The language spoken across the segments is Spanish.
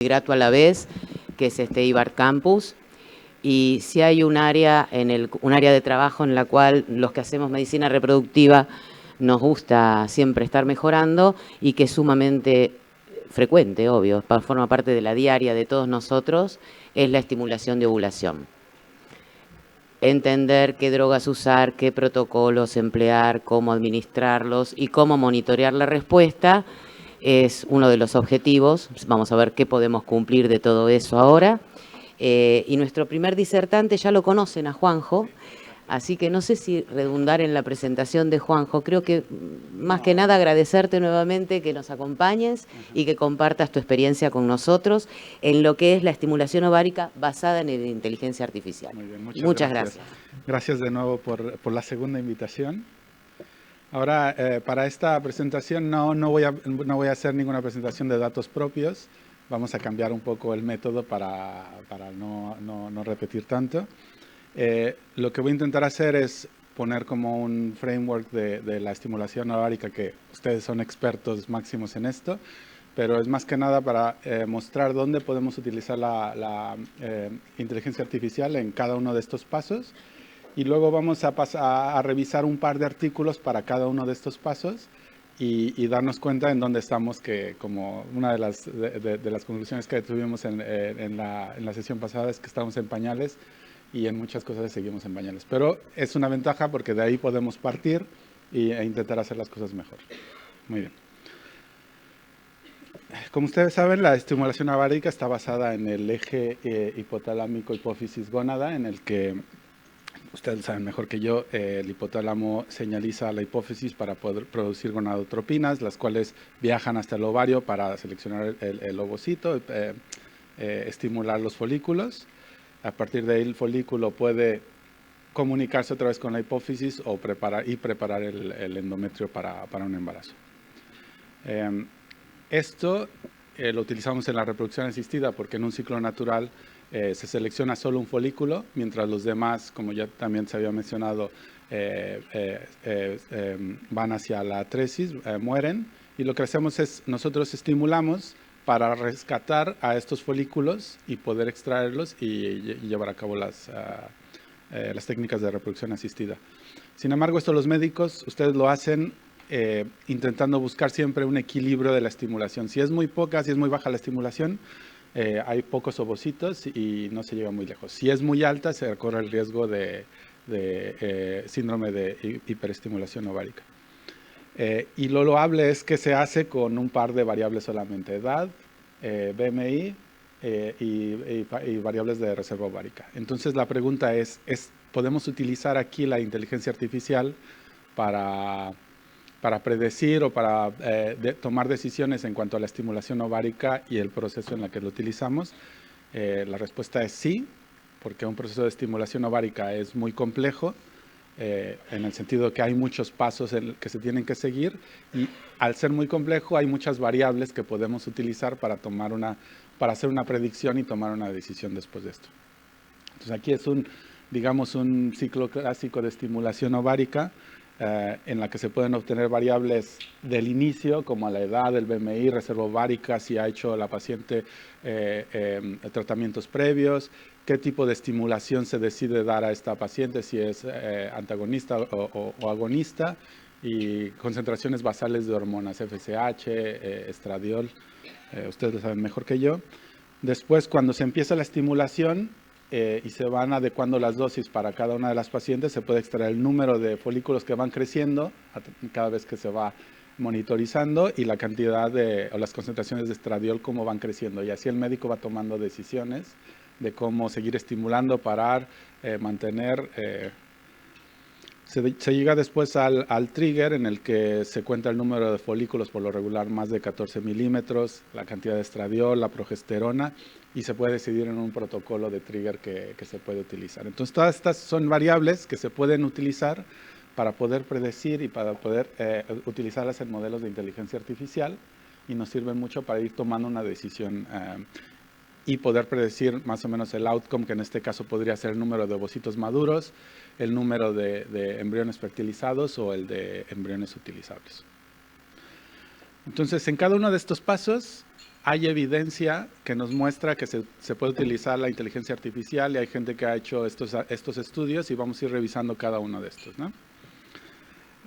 grato a la vez, que es IBAR Campus. Y si hay un área de trabajo en la cual los que hacemos medicina reproductiva nos gusta siempre estar mejorando y que es sumamente frecuente, obvio, forma parte de la diaria de todos nosotros, es la estimulación de ovulación. Entender qué drogas usar, qué protocolos emplear, cómo administrarlos y cómo monitorear la respuesta es uno de los objetivos. Vamos a ver qué podemos cumplir de todo eso ahora. Y nuestro primer disertante ya lo conocen a Juanjo, así que no sé si redundar en la presentación de Juanjo. Creo que más que nada agradecerte nuevamente que nos acompañes y que compartas tu experiencia con nosotros en lo que es la estimulación ovárica basada en la inteligencia artificial. Muy bien, muchas gracias. Gracias de nuevo por la segunda invitación. Ahora, para esta presentación no voy a hacer ninguna presentación de datos propios. Vamos a cambiar un poco el método para no repetir tanto. Lo que voy a intentar hacer es poner como un framework de la estimulación ovárica, que ustedes son expertos máximos en esto, pero es más que nada para mostrar dónde podemos utilizar la inteligencia artificial en cada uno de estos pasos. Y luego vamos a revisar un par de artículos para cada uno de estos pasos y darnos cuenta en dónde estamos, que como una de las conclusiones que tuvimos en la sesión pasada es que estamos en pañales y en muchas cosas seguimos en pañales. Pero es una ventaja porque de ahí podemos partir e intentar hacer las cosas mejor. Muy bien. Como ustedes saben, la estimulación ovárica está basada en el eje hipotalámico hipófisis-gónada, en el que ustedes saben mejor que yo, el hipotálamo señaliza a la hipófisis para poder producir gonadotropinas, las cuales viajan hasta el ovario para seleccionar el ovocito, estimular los folículos. A partir de ahí el folículo puede comunicarse otra vez con la hipófisis o preparar el endometrio para un embarazo. Esto lo utilizamos en la reproducción asistida porque en un ciclo natural se selecciona solo un folículo, mientras los demás, como ya también se había mencionado, van hacia la atresis, mueren, y lo que hacemos es, nosotros estimulamos para rescatar a estos folículos y poder extraerlos y llevar a cabo las técnicas de reproducción asistida. Sin embargo, esto los médicos, ustedes lo hacen intentando buscar siempre un equilibrio de la estimulación. Si es muy poca, si es muy baja la estimulación, hay pocos ovocitos y no se llega muy lejos. Si es muy alta, se corre el riesgo de síndrome de hiperestimulación ovárica. Y lo loable es que se hace con un par de variables solamente: edad, BMI y variables de reserva ovárica. Entonces la pregunta es, ¿podemos utilizar aquí la inteligencia artificial para predecir o para tomar decisiones en cuanto a la estimulación ovárica y el proceso en el que lo utilizamos? La respuesta es sí, porque un proceso de estimulación ovárica es muy complejo, en el sentido que hay muchos pasos que se tienen que seguir, y al ser muy complejo hay muchas variables que podemos utilizar para hacer una predicción y tomar una decisión después de esto. Entonces aquí es digamos un ciclo clásico de estimulación ovárica, en la que se pueden obtener variables del inicio, como la edad, el BMI, reserva ovárica, si ha hecho la paciente tratamientos previos, qué tipo de estimulación se decide dar a esta paciente, si es antagonista o agonista, y concentraciones basales de hormonas, FSH, estradiol, ustedes lo saben mejor que yo. Después, cuando se empieza la estimulación, y se van adecuando las dosis para cada una de las pacientes, se puede extraer el número de folículos que van creciendo cada vez que se va monitorizando y la cantidad o las concentraciones de estradiol cómo van creciendo, y así el médico va tomando decisiones de cómo seguir estimulando, parar, mantener. Se llega después al trigger, en el que se cuenta el número de folículos, por lo regular más de 14 milímetros, la cantidad de estradiol, la progesterona, y se puede decidir en un protocolo de trigger que se puede utilizar. Entonces, todas estas son variables que se pueden utilizar para poder predecir y para poder utilizarlas en modelos de inteligencia artificial, y nos sirven mucho para ir tomando una decisión y poder predecir más o menos el outcome, que en este caso podría ser el número de ovocitos maduros, el número de embriones fertilizados o el de embriones utilizables. Entonces, en cada uno de estos pasos hay evidencia que nos muestra que se puede utilizar la inteligencia artificial y hay gente que ha hecho estos estudios y vamos a ir revisando cada uno de estos, ¿no?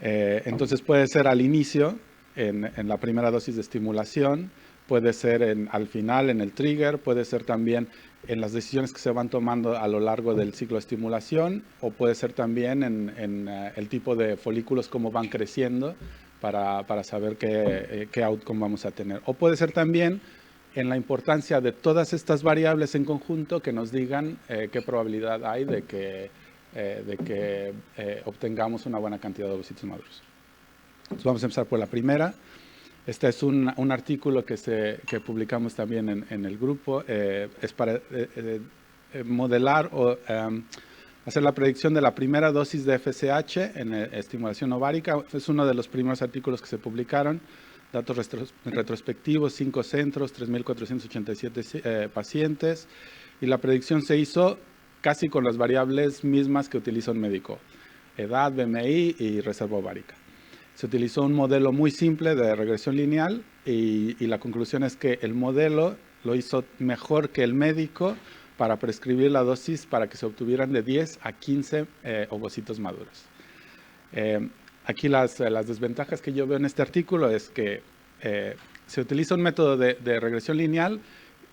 Entonces puede ser al inicio, en la primera dosis de estimulación, puede ser al final, en el trigger, puede ser también en las decisiones que se van tomando a lo largo del ciclo de estimulación, o puede ser también en el tipo de folículos, cómo van creciendo, para saber qué outcome vamos a tener. O puede ser también en la importancia de todas estas variables en conjunto que nos digan qué probabilidad hay de que obtengamos una buena cantidad de ovocitos maduros. Entonces vamos a empezar por la primera. Este es un artículo que publicamos también en el grupo. Es para modelar o hacer la predicción de la primera dosis de FSH en estimulación ovárica. Es uno de los primeros artículos que se publicaron. Datos retrospectivos, 5 centros, 3.487 pacientes. Y la predicción se hizo casi con las variables mismas que utiliza un médico: edad, BMI y reserva ovárica. Se utilizó un modelo muy simple de regresión lineal y la conclusión es que el modelo lo hizo mejor que el médico para prescribir la dosis para que se obtuvieran de 10 a 15 ovocitos maduros. Aquí las desventajas que yo veo en este artículo es que se utiliza un método de regresión lineal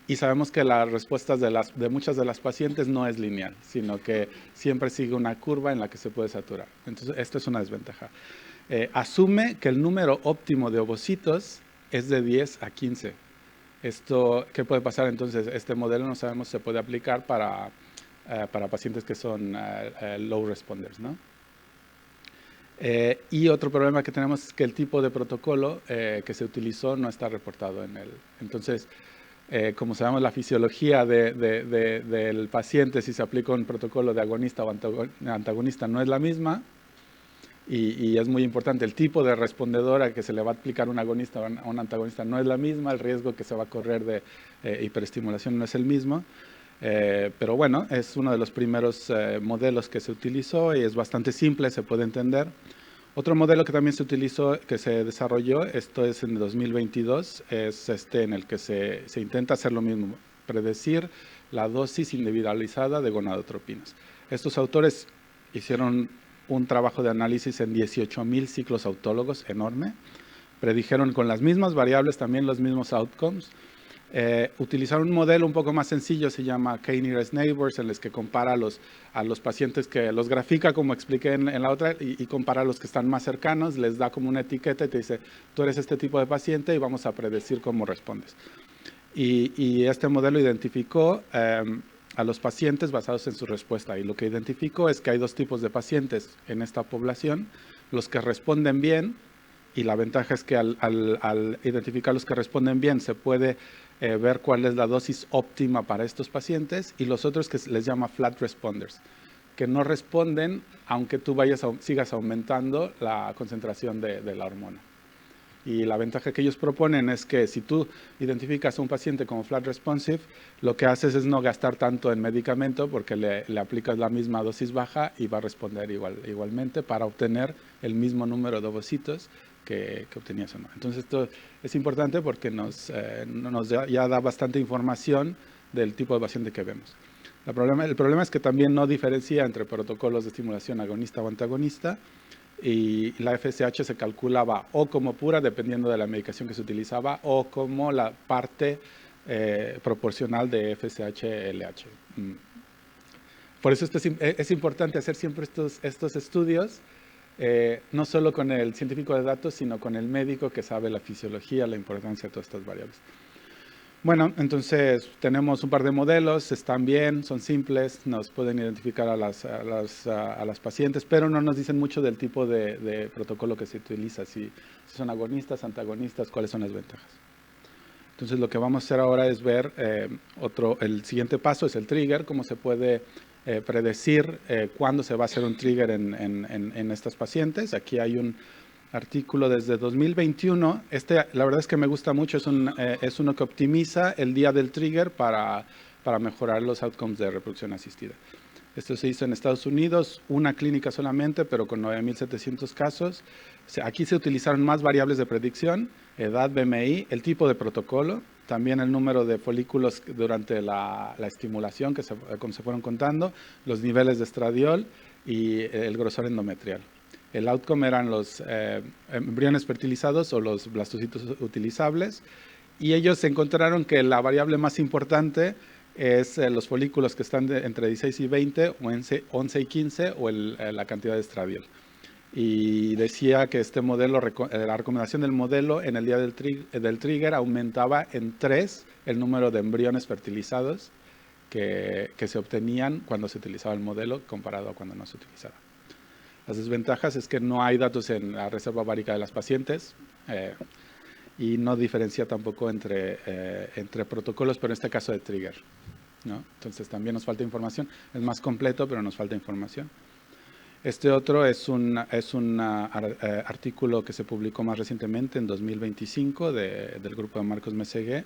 y sabemos que las respuestas de muchas de las pacientes no es lineal, sino que siempre sigue una curva en la que se puede saturar. Entonces, esto es una desventaja. Asume que el número óptimo de ovocitos es de 10 a 15. Esto, ¿qué puede pasar entonces? Este modelo no sabemos si se puede aplicar para pacientes que son low responders, ¿no? Y otro problema que tenemos es que el tipo de protocolo que se utilizó no está reportado en él. Entonces, como sabemos, la fisiología del paciente, si se aplica un protocolo de agonista o antagonista, no es la misma. Y es muy importante, el tipo de respondedora que se le va a aplicar un agonista o un antagonista no es la misma, el riesgo que se va a correr de hiperestimulación no es el mismo. Pero bueno, es uno de los primeros modelos que se utilizó y es bastante simple, se puede entender. Otro modelo que también se utilizó, que se desarrolló, esto es en 2022, es en el que se intenta hacer lo mismo, predecir la dosis individualizada de gonadotropinas. Estos autores hicieron un trabajo de análisis en 18,000 ciclos autólogos, enorme. Predijeron con las mismas variables también los mismos outcomes. Utilizaron un modelo un poco más sencillo, se llama K-nearest neighbors, en el que compara a los pacientes, que los grafica como expliqué en la otra y compara a los que están más cercanos, les da como una etiqueta y te dice, tú eres este tipo de paciente y vamos a predecir cómo respondes. Y este modelo identificó a los pacientes basados en su respuesta, y lo que identificó es que hay dos tipos de pacientes en esta población: los que responden bien, y la ventaja es que al identificar los que responden bien se puede ver cuál es la dosis óptima para estos pacientes, y los otros que les llama flat responders, que no responden aunque tú sigas aumentando la concentración de la hormona. Y la ventaja que ellos proponen es que si tú identificas a un paciente como flat responsive, lo que haces es no gastar tanto en medicamento, porque le aplicas la misma dosis baja y va a responder igualmente para obtener el mismo número de ovocitos que obtenías o no. Entonces esto es importante porque nos ya da bastante información del tipo de paciente que vemos. El problema es que también no diferencia entre protocolos de estimulación agonista o antagonista, y la FSH se calculaba o como pura, dependiendo de la medicación que se utilizaba, o como la parte proporcional de FSH-LH. Por eso es importante hacer siempre estos estudios, no solo con el científico de datos, sino con el médico que sabe la fisiología, la importancia de todas estas variables. Bueno, entonces tenemos un par de modelos, están bien, son simples, nos pueden identificar a las pacientes, pero no nos dicen mucho del tipo de protocolo que se utiliza, si son agonistas, antagonistas, cuáles son las ventajas. Entonces lo que vamos a hacer ahora es ver el siguiente paso, es el trigger, cómo se puede predecir cuándo se va a hacer un trigger en estas pacientes. Aquí hay un artículo desde 2021, la verdad es que me gusta mucho, es uno que optimiza el día del trigger para mejorar los outcomes de reproducción asistida. Esto se hizo en Estados Unidos, una clínica solamente, pero con 9,700 casos. Aquí se utilizaron más variables de predicción: edad, BMI, el tipo de protocolo, también el número de folículos durante la estimulación, como se fueron contando, los niveles de estradiol y el grosor endometrial. El outcome eran los embriones fertilizados o los blastocitos utilizables, y ellos encontraron que la variable más importante es los folículos que están entre 16 y 20, o 11 y 15, o la cantidad de estradiol. Y decía que este modelo, la recomendación del modelo en el día del trigger aumentaba en 3 el número de embriones fertilizados que se obtenían cuando se utilizaba el modelo comparado a cuando no se utilizaba. Las desventajas es que no hay datos en la reserva ovárica de las pacientes y no diferencia tampoco entre protocolos, pero en este caso de trigger, ¿no? Entonces también nos falta información. Es más completo, pero nos falta información. Este otro es un artículo que se publicó más recientemente en 2025 del grupo de Marcos Mesegué.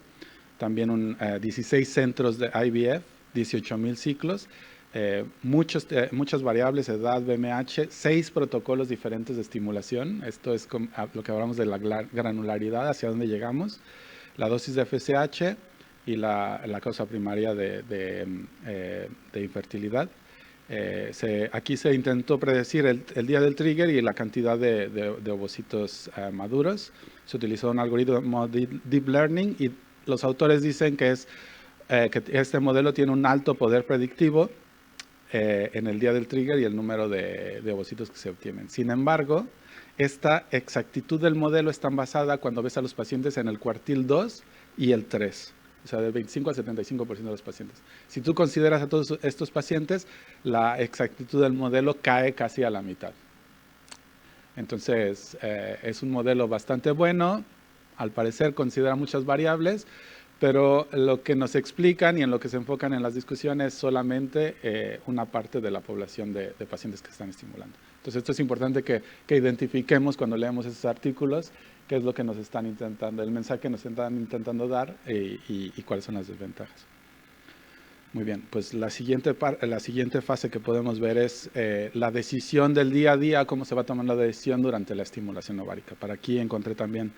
También 16 centros de IVF, 18,000 ciclos, muchas variables, edad, BMH, 6 protocolos diferentes de estimulación. Esto es lo que hablamos de la granularidad, hacia dónde llegamos, la dosis de FSH y la causa primaria de infertilidad. Aquí se intentó predecir el día del trigger y la cantidad de ovocitos maduros. Se utilizó un algoritmo Deep Learning y los autores dicen que este modelo tiene un alto poder predictivo en el día del trigger y el número de ovocitos que se obtienen. Sin embargo, esta exactitud del modelo está basada cuando ves a los pacientes en el cuartil 2 y el 3. O sea, del 25 al 75% de los pacientes. Si tú consideras a todos estos pacientes, la exactitud del modelo cae casi a la mitad. Entonces, es un modelo bastante bueno. Al parecer considera muchas variables, pero lo que nos explican y en lo que se enfocan en las discusiones es solamente una parte de la población de pacientes que están estimulando. Entonces, esto es importante que identifiquemos cuando leemos esos artículos qué es lo que nos están intentando, el mensaje que nos están intentando dar y cuáles son las desventajas. Muy bien, pues la siguiente fase que podemos ver es la decisión del día a día, cómo se va tomando la decisión durante la estimulación ovárica. Para aquí encontré también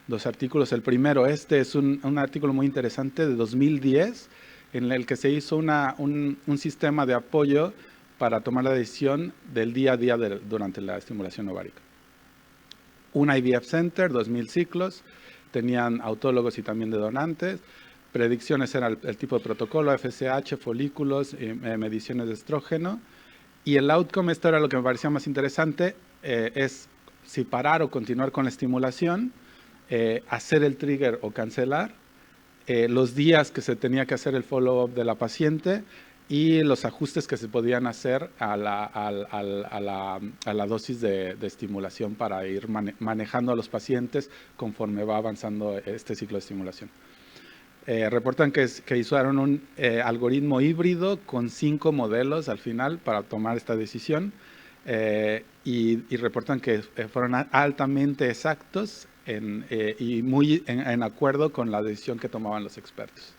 2 artículos. El primero, es un artículo muy interesante de 2010, en el que se hizo un sistema de apoyo para tomar la decisión del día a día durante la estimulación ovárica. Un IVF Center, 2,000 ciclos, tenían autólogos y también de donantes. Predicciones eran el tipo de protocolo, FSH, folículos, mediciones de estrógeno. Y el outcome, esto era lo que me parecía más interesante, es si parar o continuar con la estimulación, hacer el trigger o cancelar, los días que se tenía que hacer el follow-up de la paciente y los ajustes que se podían hacer a la dosis de estimulación para ir manejando a los pacientes conforme va avanzando este ciclo de estimulación. Reportan que usaron un algoritmo híbrido con 5 modelos al final para tomar esta decisión y reportan que fueron altamente exactos y muy en acuerdo con la decisión que tomaban los expertos.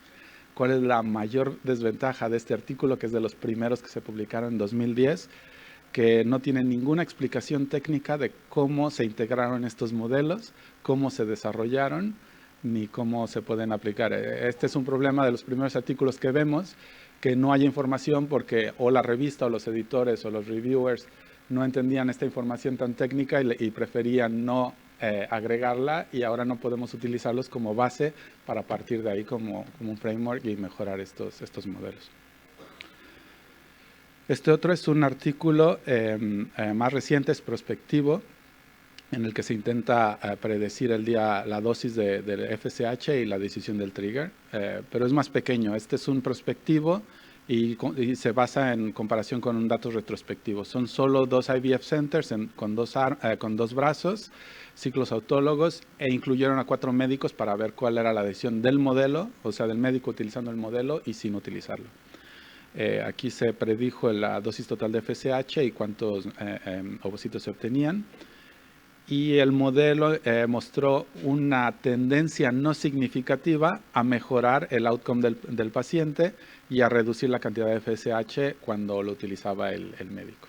¿Cuál es la mayor desventaja de este artículo, que es de los primeros que se publicaron en 2010? Que no tiene ninguna explicación técnica de cómo se integraron estos modelos, cómo se desarrollaron, ni cómo se pueden aplicar. Este es un problema de los primeros artículos que vemos, que no hay información porque o la revista o los editores o los reviewers no entendían esta información tan técnica y preferían no agregarla, y ahora no podemos utilizarlos como base para partir de ahí como un framework y mejorar estos modelos. Este otro es un artículo más reciente, es prospectivo, en el que se intenta predecir la dosis del FSH y la decisión del trigger, pero es más pequeño. Este es un prospectivo y se basa en comparación con un dato retrospectivo. Son solo 2 IVF centers con dos brazos, ciclos autólogos, e incluyeron a 4 médicos para ver cuál era la decisión del modelo, o sea, del médico utilizando el modelo y sin utilizarlo. Aquí se predijo la dosis total de FSH y cuántos ovocitos se obtenían. Y el modelo mostró una tendencia no significativa a mejorar el outcome del paciente y a reducir la cantidad de FSH cuando lo utilizaba el médico.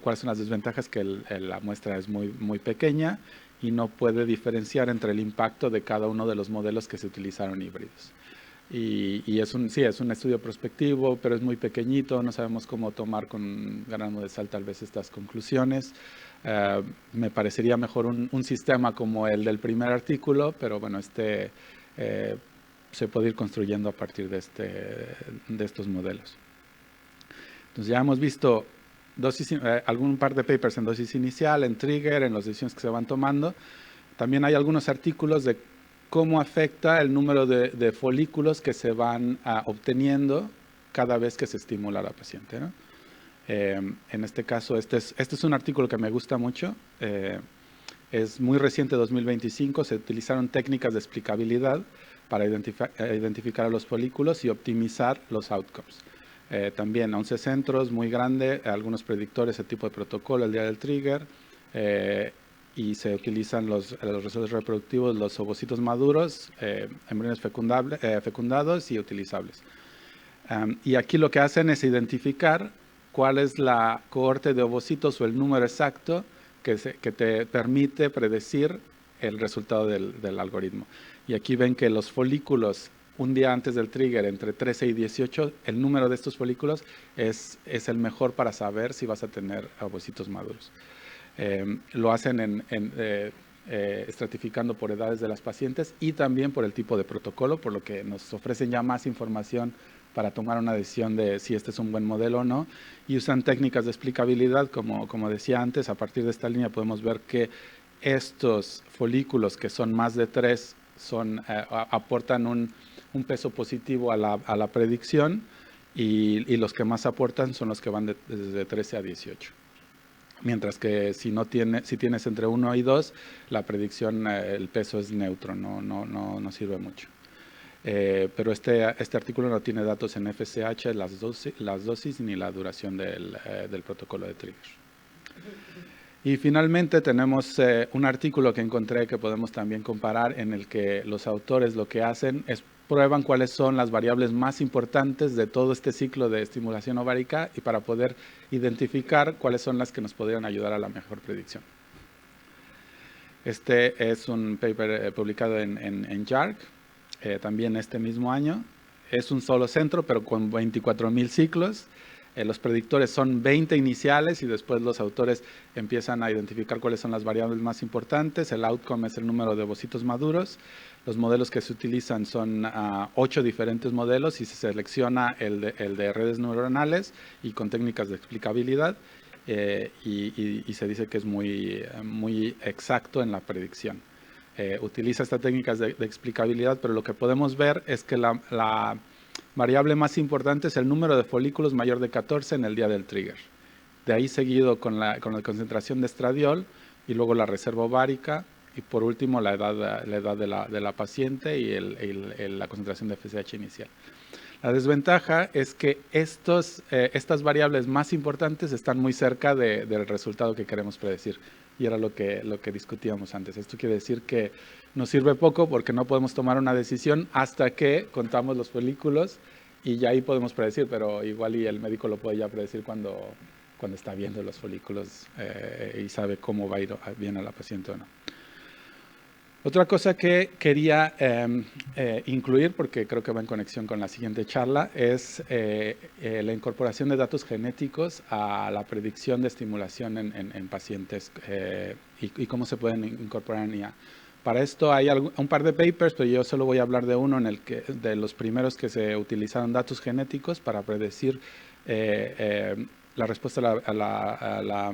¿Cuáles son las desventajas? Que la muestra es muy pequeña y no puede diferenciar entre el impacto de cada uno de los modelos que se utilizaron híbridos. Y sí, es un estudio prospectivo, pero es muy pequeñito, no sabemos cómo tomar con grano de sal tal vez estas conclusiones. Me parecería mejor un sistema como el del primer artículo, pero bueno, se puede ir construyendo a partir de estos modelos. Entonces ya hemos visto algún par de papers en dosis inicial, en trigger, en las decisiones que se van tomando. También hay algunos artículos de cómo afecta el número de folículos que se van obteniendo cada vez que se estimula a la paciente, ¿no? En este caso, este es un artículo que me gusta mucho. Es muy reciente, 2025. Se utilizaron técnicas de explicabilidad para identificar a los folículos y optimizar los outcomes. También 11 centros, muy grande, algunos predictores, el tipo de protocolo, el día del trigger, y se utilizan los resultados reproductivos, los ovocitos maduros, embriones fecundados y utilizables. Y aquí lo que hacen es identificar cuál es la cohorte de ovocitos o el número exacto que te permite predecir el resultado del algoritmo. Y aquí ven que los folículos un día antes del trigger, entre 13 y 18, el número de estos folículos es el mejor para saber si vas a tener ovocitos maduros. Lo hacen estratificando por edades de las pacientes y también por el tipo de protocolo, por lo que nos ofrecen ya más información para tomar una decisión de si este es un buen modelo o no. Y usan técnicas de explicabilidad, como decía antes. A partir de esta línea podemos ver que estos folículos que son más de 3 aportan un peso positivo a la predicción, y los que más aportan son los que van desde 13 a 18. Mientras que si tienes entre 1 y 2, la predicción, el peso es neutro, no sirve mucho. Pero este artículo no tiene datos en FSH, las dosis ni la duración del protocolo de trigger. Y finalmente tenemos un artículo que encontré que podemos también comparar, en el que los autores lo que hacen es prueban cuáles son las variables más importantes de todo este ciclo de estimulación ovárica, y para poder identificar cuáles son las que nos podrían ayudar a la mejor predicción. Este es un paper publicado en JARC, también este mismo año. Es un solo centro, pero con 24,000 ciclos. Los predictores son 20 iniciales, y después los autores empiezan a identificar cuáles son las variables más importantes. El outcome es el número de ovocitos maduros. Los modelos que se utilizan son 8 diferentes modelos, y se selecciona el de redes neuronales y con técnicas de explicabilidad, y se dice que es muy exacto en la predicción. Utiliza estas técnicas de explicabilidad, pero lo que podemos ver es que la variable más importante es el número de folículos mayor de 14 en el día del trigger. De ahí seguido con la concentración de estradiol, y luego la reserva ovárica, y por último la edad de la paciente y la concentración de FSH inicial. La desventaja es que estas variables más importantes están muy cerca del resultado que queremos predecir, y era lo que discutíamos antes. Esto quiere decir que nos sirve poco, porque no podemos tomar una decisión hasta que contamos los folículos, y ya ahí podemos predecir, pero igual y el médico lo puede ya predecir cuando está viendo los folículos y sabe cómo va a ir bien a la paciente o no. Otra cosa que quería incluir, porque creo que va en conexión con la siguiente charla, es la incorporación de datos genéticos a la predicción de estimulación en pacientes, y cómo se pueden incorporar en IA. Para esto hay un par de papers, pero yo solo voy a hablar de uno, de los primeros que se utilizaron datos genéticos para predecir la respuesta a la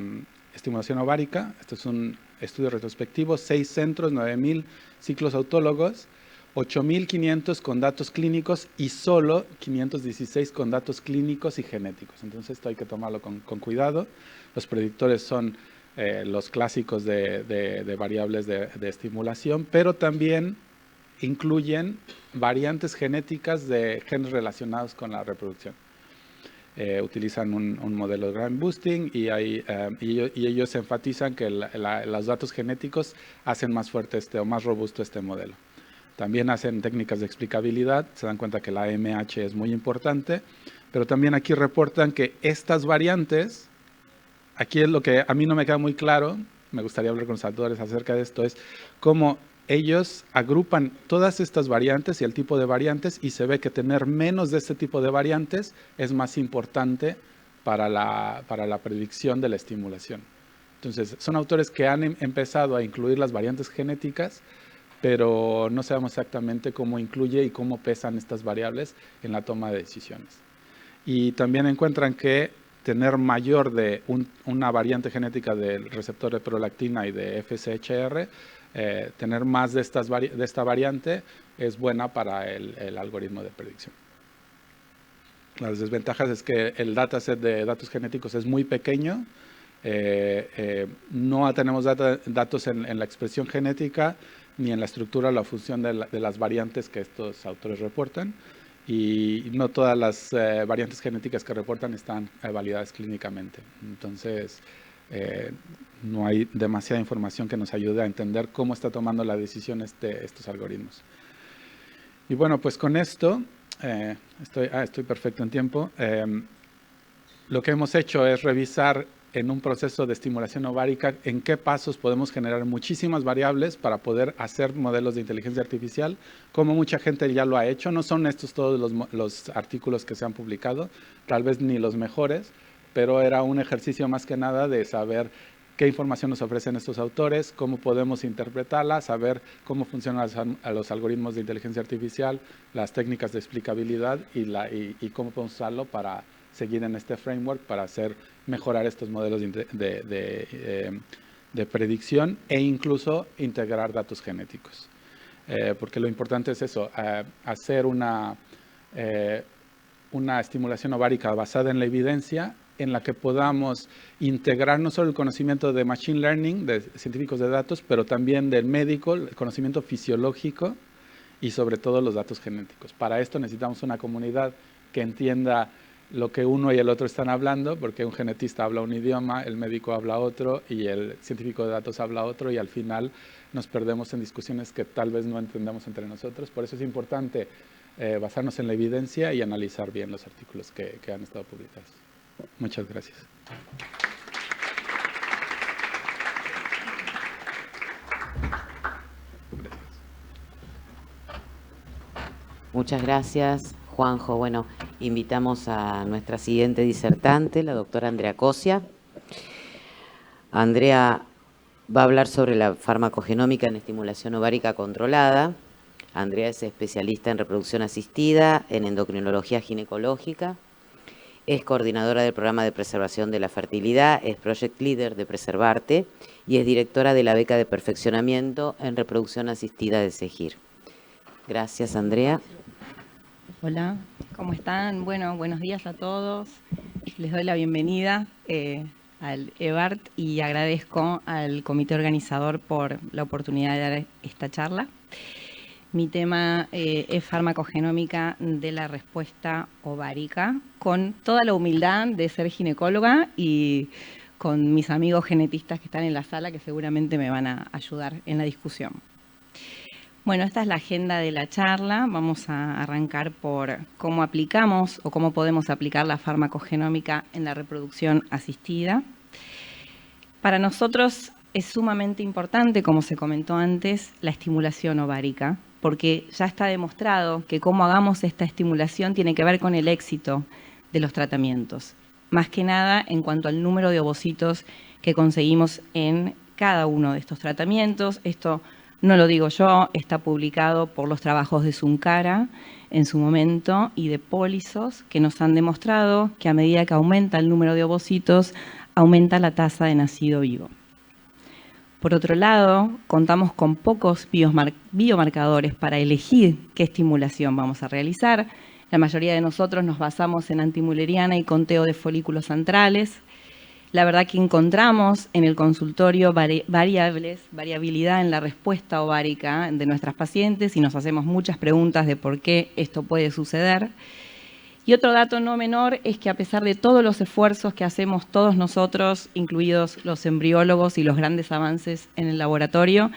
estimulación ovárica. Este es un estudio retrospectivo, 6 centros, 9,000 ciclos autólogos, 8,500 con datos clínicos y solo 516 con datos clínicos y genéticos. Entonces esto hay que tomarlo con cuidado. Los predictores son los clásicos de variables de estimulación, pero también incluyen variantes genéticas de genes relacionados con la reproducción. Utilizan un modelo de gram boosting, y ellos enfatizan que los datos genéticos hacen más fuerte o más robusto este modelo. También hacen técnicas de explicabilidad, se dan cuenta que la AMH es muy importante, pero también aquí reportan que estas variantes, aquí es lo que a mí no me queda muy claro, me gustaría hablar con los autores acerca de esto, es cómo ellos agrupan todas estas variantes y el tipo de variantes y se ve que tener menos de este tipo de variantes es más importante para la predicción de la estimulación. Entonces, son autores que han empezado a incluir las variantes genéticas, pero no sabemos exactamente cómo incluye y cómo pesan estas variables en la toma de decisiones. Y también encuentran que tener mayor de una variante genética del receptor de prolactina y de FSHR, tener más de esta variante es buena para el algoritmo de predicción. Las desventajas es que el dataset de datos genéticos es muy pequeño, no tenemos datos en la expresión genética ni en la estructura o la función de las variantes que estos autores reportan, y no todas las variantes genéticas que reportan están validadas clínicamente. Entonces, no hay demasiada información que nos ayude a entender cómo está tomando la decisión estos algoritmos. Y bueno, pues con esto, estoy perfecto en tiempo. Lo que hemos hecho es revisar en un proceso de estimulación ovárica en qué pasos podemos generar muchísimas variables para poder hacer modelos de inteligencia artificial, como mucha gente ya lo ha hecho. No son estos todos los artículos que se han publicado, tal vez ni los mejores, pero era un ejercicio más que nada de saber qué información nos ofrecen estos autores, cómo podemos interpretarla, saber cómo funcionan los algoritmos de inteligencia artificial, las técnicas de explicabilidad y cómo podemos usarlo para seguir en este framework para mejorar estos modelos de predicción e incluso integrar datos genéticos. Porque lo importante es eso, hacer una estimulación ovárica basada en la evidencia, en la que podamos integrar no solo el conocimiento de Machine Learning, de científicos de datos, pero también del médico, el conocimiento fisiológico y sobre todo los datos genéticos. Para esto necesitamos una comunidad que entienda lo que uno y el otro están hablando, porque un genetista habla un idioma, el médico habla otro y el científico de datos habla otro, y al final nos perdemos en discusiones que tal vez no entendamos entre nosotros. Por eso es importante basarnos en la evidencia y analizar bien los artículos que han estado publicados. Muchas gracias. Muchas gracias, Juanjo. Bueno, invitamos a nuestra siguiente disertante, la doctora Andrea Cosia. Andrea va a hablar sobre la farmacogenómica en estimulación ovárica controlada. Andrea es especialista en reproducción asistida, en endocrinología ginecológica, es coordinadora del programa de preservación de la fertilidad, es project leader de Preservarte y es directora de la beca de perfeccionamiento en reproducción asistida de SEGIR. Gracias, Andrea. Hola, ¿cómo están? Bueno, buenos días a todos. Les doy la bienvenida al EBART y agradezco al comité organizador por la oportunidad de dar esta charla. Mi tema es farmacogenómica de la respuesta ovárica, con toda la humildad de ser ginecóloga y con mis amigos genetistas que están en la sala, que seguramente me van a ayudar en la discusión. Bueno, esta es la agenda de la charla. Vamos a arrancar por cómo aplicamos o cómo podemos aplicar la farmacogenómica en la reproducción asistida. Para nosotros es sumamente importante, como se comentó antes, la estimulación ovárica, porque ya está demostrado que cómo hagamos esta estimulación tiene que ver con el éxito de los tratamientos. Más que nada en cuanto al número de ovocitos que conseguimos en cada uno de estos tratamientos. Esto no lo digo yo, está publicado por los trabajos de Zunkara en su momento y de Polisos, que nos han demostrado que a medida que aumenta el número de ovocitos, aumenta la tasa de nacido vivo. Por otro lado, contamos con pocos biomarcadores para elegir qué estimulación vamos a realizar. La mayoría de nosotros nos basamos en antimülleriana y conteo de folículos antrales. La verdad que encontramos en el consultorio variabilidad en la respuesta ovárica de nuestras pacientes y nos hacemos muchas preguntas de por qué esto puede suceder. Y otro dato no menor es que a pesar de todos los esfuerzos que hacemos todos nosotros, incluidos los embriólogos y los grandes avances en el laboratorio,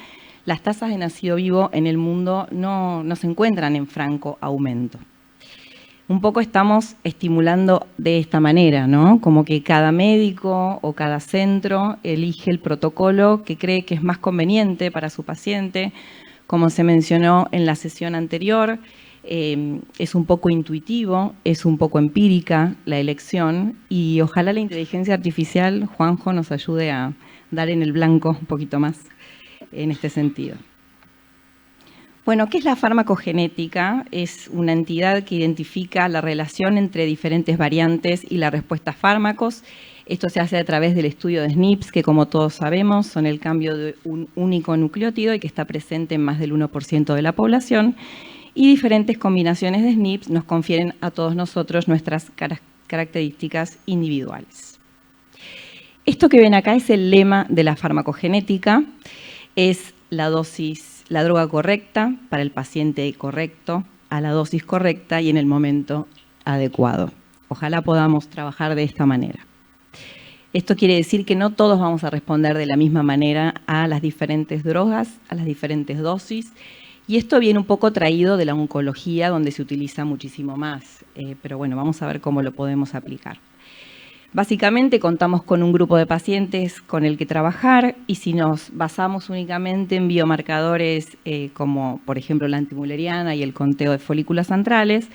las tasas de nacido vivo en el mundo no se encuentran en franco aumento. un poco estamos estimulando de esta manera, ¿no? Como que cada médico o cada centro elige el protocolo que cree que es más conveniente para su paciente. Como se mencionó en la sesión anterior, es un poco intuitivo, es un poco empírica la elección y ojalá la inteligencia artificial, Juanjo, nos ayude a dar en el blanco un poquito más en este sentido. Bueno, ¿qué es la farmacogenética? Es una entidad que identifica la relación entre diferentes variantes y la respuesta a fármacos. Esto se hace a través del estudio de SNPs, que como todos sabemos son el cambio de un único nucleótido y que está presente en más del 1% de la población. Y diferentes combinaciones de SNPs nos confieren a todos nosotros nuestras características individuales. Esto que ven acá es el lema de la farmacogenética, es la dosis, la droga correcta para el paciente correcto, a la dosis correcta y en el momento adecuado. Ojalá podamos trabajar de esta manera. Esto quiere decir que no todos vamos a responder de la misma manera a las diferentes drogas, a las diferentes dosis, y esto viene un poco traído de la oncología, donde se utiliza muchísimo más, pero bueno, vamos a ver cómo lo podemos aplicar. Básicamente contamos con un grupo de pacientes con el que trabajar y si nos basamos únicamente en biomarcadores como por ejemplo la antimuleriana y el conteo de folículos centrales,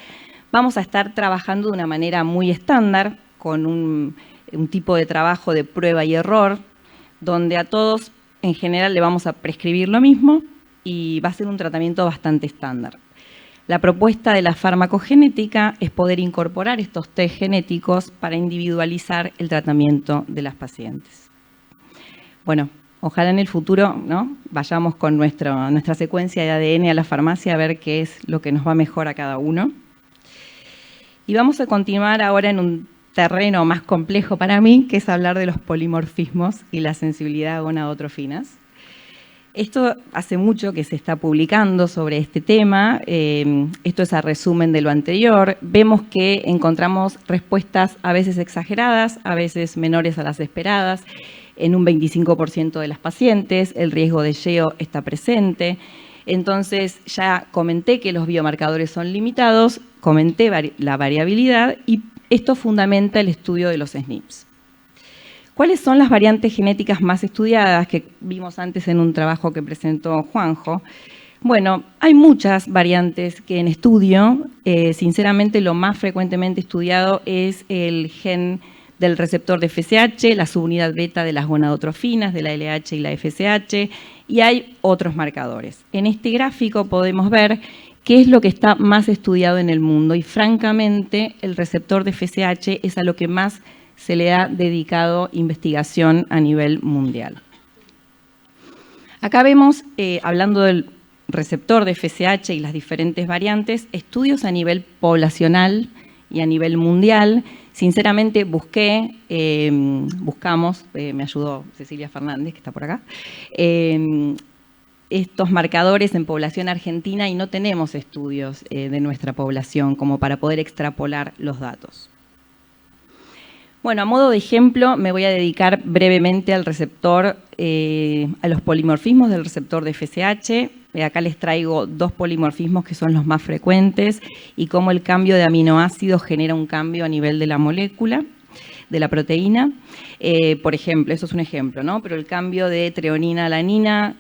vamos a estar trabajando de una manera muy estándar con un tipo de trabajo de prueba y error, donde a todos en general le vamos a prescribir lo mismo y va a ser un tratamiento bastante estándar. La propuesta de la farmacogenética es poder incorporar estos test genéticos para individualizar el tratamiento de las pacientes. Bueno, ojalá en el futuro, ¿no?, vayamos con nuestra secuencia de ADN a la farmacia a ver qué es lo que nos va mejor a cada uno. Y vamos a continuar ahora en un terreno más complejo para mí, que es hablar de los polimorfismos y la sensibilidad a gonadotrofinas. Esto hace mucho que se está publicando sobre este tema, esto es a resumen de lo anterior. Vemos que encontramos respuestas a veces exageradas, a veces menores a las esperadas, en un 25% de las pacientes, el riesgo de YEO está presente. Entonces ya comenté que los biomarcadores son limitados, comenté la variabilidad y esto fundamenta el estudio de los SNPs. ¿Cuáles son las variantes genéticas más estudiadas que vimos antes en un trabajo que presentó Juanjo? Bueno, hay muchas variantes que en estudio, sinceramente lo más frecuentemente estudiado es el gen del receptor de FSH, la subunidad beta de las gonadotrofinas, de la LH y la FSH, y hay otros marcadores. En este gráfico podemos ver qué es lo que está más estudiado en el mundo y francamente el receptor de FSH es a lo que más se le ha dedicado investigación a nivel mundial. Acá vemos, hablando del receptor de FSH y las diferentes variantes, estudios a nivel poblacional y a nivel mundial. Sinceramente buscamos, me ayudó Cecilia Fernández, que está por acá, estos marcadores en población argentina y no tenemos estudios de nuestra población como para poder extrapolar los datos. Bueno, a modo de ejemplo, me voy a dedicar brevemente al receptor, a los polimorfismos del receptor de FSH. Acá les traigo dos polimorfismos que son los más frecuentes y cómo el cambio de aminoácidos genera un cambio a nivel de la molécula, de la proteína. Por ejemplo, eso es un ejemplo, ¿no? Pero el cambio de treonina a alanina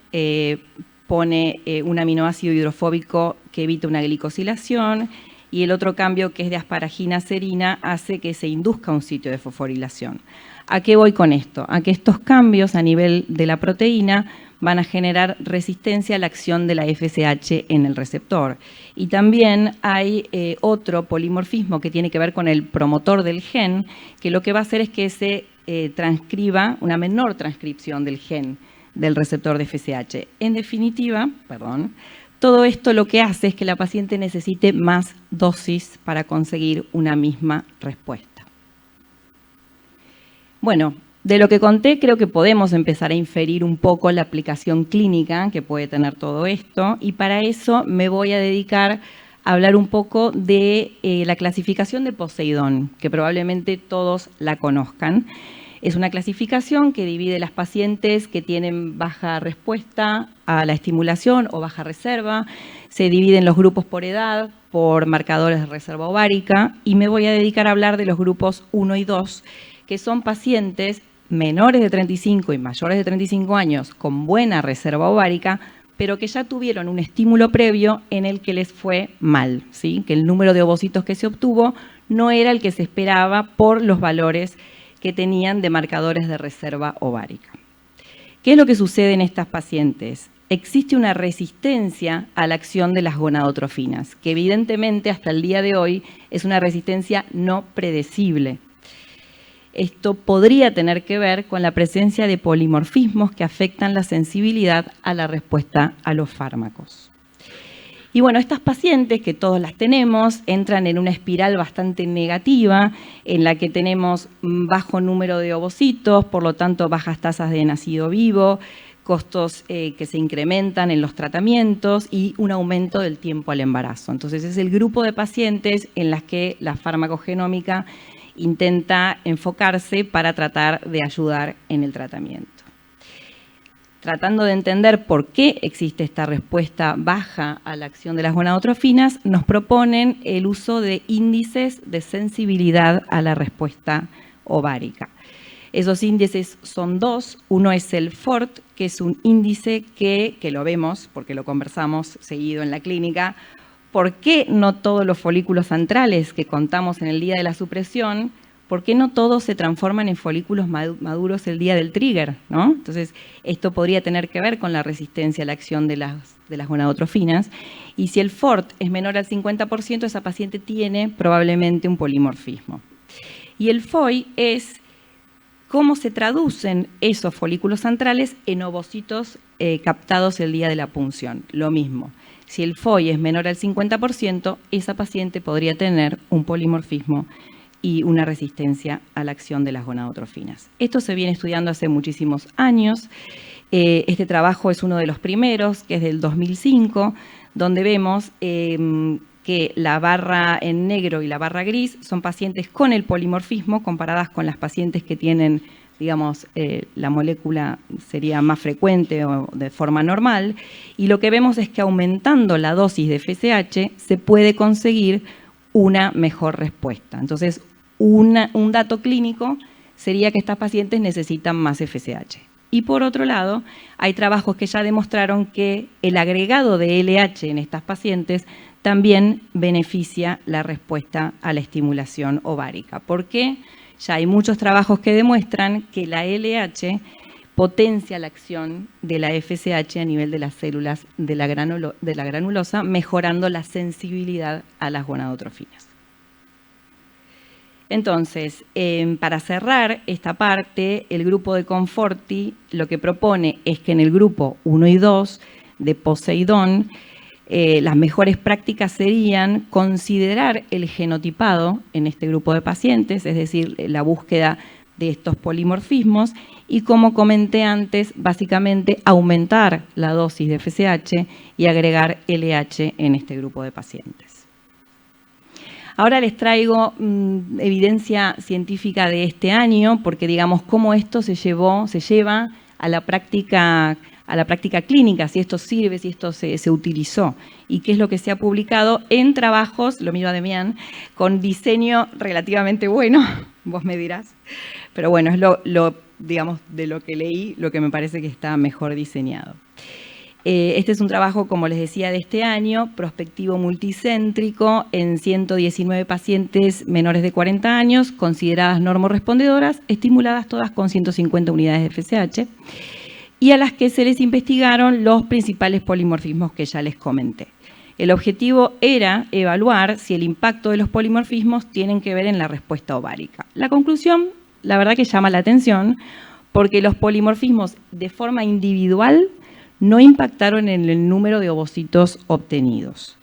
pone un aminoácido hidrofóbico que evita una glicosilación. Y el otro cambio, que es de asparagina a serina, hace que se induzca un sitio de fosforilación. ¿A qué voy con esto? A que estos cambios a nivel de la proteína van a generar resistencia a la acción de la FSH en el receptor. Y también hay otro polimorfismo que tiene que ver con el promotor del gen, que lo que va a hacer es que se transcriba una menor transcripción del gen del receptor de FSH. En definitiva, todo esto lo que hace es que la paciente necesite más dosis para conseguir una misma respuesta. Bueno, de lo que conté creo que podemos empezar a inferir un poco la aplicación clínica que puede tener todo esto y para eso me voy a dedicar a hablar un poco de la clasificación de Poseidón, que probablemente todos la conozcan. Es una clasificación que divide las pacientes que tienen baja respuesta a la estimulación o baja reserva. Se dividen los grupos por edad, por marcadores de reserva ovárica y me voy a dedicar a hablar de los grupos 1 y 2, que son pacientes menores de 35 y mayores de 35 años con buena reserva ovárica, pero que ya tuvieron un estímulo previo en el que les fue mal, ¿sí? Que el número de ovocitos que se obtuvo no era el que se esperaba por los valores que tenían de marcadores de reserva ovárica. ¿Qué es lo que sucede en estas pacientes? Existe una resistencia a la acción de las gonadotrofinas, que evidentemente hasta el día de hoy es una resistencia no predecible. Esto podría tener que ver con la presencia de polimorfismos que afectan la sensibilidad a la respuesta a los fármacos. Y bueno, estas pacientes, que todos las tenemos, entran en una espiral bastante negativa en la que tenemos bajo número de ovocitos, por lo tanto bajas tasas de nacido vivo, costos que se incrementan en los tratamientos y un aumento del tiempo al embarazo. Entonces es el grupo de pacientes en las que la farmacogenómica intenta enfocarse para tratar de ayudar en el tratamiento. Tratando de entender por qué existe esta respuesta baja a la acción de las gonadotrofinas, nos proponen el uso de índices de sensibilidad a la respuesta ovárica. Esos índices son dos. Uno es el FORT, que es un índice que lo vemos, porque lo conversamos seguido en la clínica. ¿Por qué no todos los folículos antrales que contamos en el día de la supresión, por qué no todos se transforman en folículos maduros el día del trigger, ¿no? Entonces, esto podría tener que ver con la resistencia a la acción de las gonadotrofinas. Y si el FORT es menor al 50%, esa paciente tiene probablemente un polimorfismo. Y el FOI es cómo se traducen esos folículos antrales en ovocitos captados el día de la punción. Lo mismo. Si el FOI es menor al 50%, esa paciente podría tener un polimorfismo y una resistencia a la acción de las gonadotrofinas. Esto se viene estudiando hace muchísimos años. Este trabajo es uno de los primeros, que es del 2005, donde vemos que la barra en negro y la barra gris son pacientes con el polimorfismo comparadas con las pacientes que tienen, digamos, la molécula sería más frecuente o de forma normal. Y lo que vemos es que aumentando la dosis de FSH se puede conseguir una mejor respuesta. Entonces, un dato clínico sería que estas pacientes necesitan más FSH. Y por otro lado, hay trabajos que ya demostraron que el agregado de LH en estas pacientes también beneficia la respuesta a la estimulación ovárica. ¿Por qué? Ya hay muchos trabajos que demuestran que la LH potencia la acción de la FSH a nivel de las células de la granulosa, mejorando la sensibilidad a las gonadotrofinas. Entonces, para cerrar esta parte, el grupo de Conforti lo que propone es que en el grupo 1 y 2 de Poseidón, las mejores prácticas serían considerar el genotipado en este grupo de pacientes, es decir, la búsqueda de estos polimorfismos y, como comenté antes, básicamente aumentar la dosis de FSH y agregar LH en este grupo de pacientes. Ahora les traigo evidencia científica de este año, porque digamos cómo esto se lleva a la práctica clínica, si esto sirve, si esto se utilizó y qué es lo que se ha publicado en trabajos, lo mismo Demián, con diseño relativamente bueno, vos me dirás, pero bueno, es digamos, de lo que leí, lo que me parece que está mejor diseñado. Este es un trabajo, como les decía, de este año, prospectivo multicéntrico en 119 pacientes menores de 40 años, consideradas normorrespondedoras, estimuladas todas con 150 unidades de FSH, y a las que se les investigaron los principales polimorfismos que ya les comenté. El objetivo era evaluar si el impacto de los polimorfismos tienen que ver en la respuesta ovárica. La conclusión, la verdad que llama la atención, porque los polimorfismos de forma individual no impactaron en el número de ovocitos obtenidos.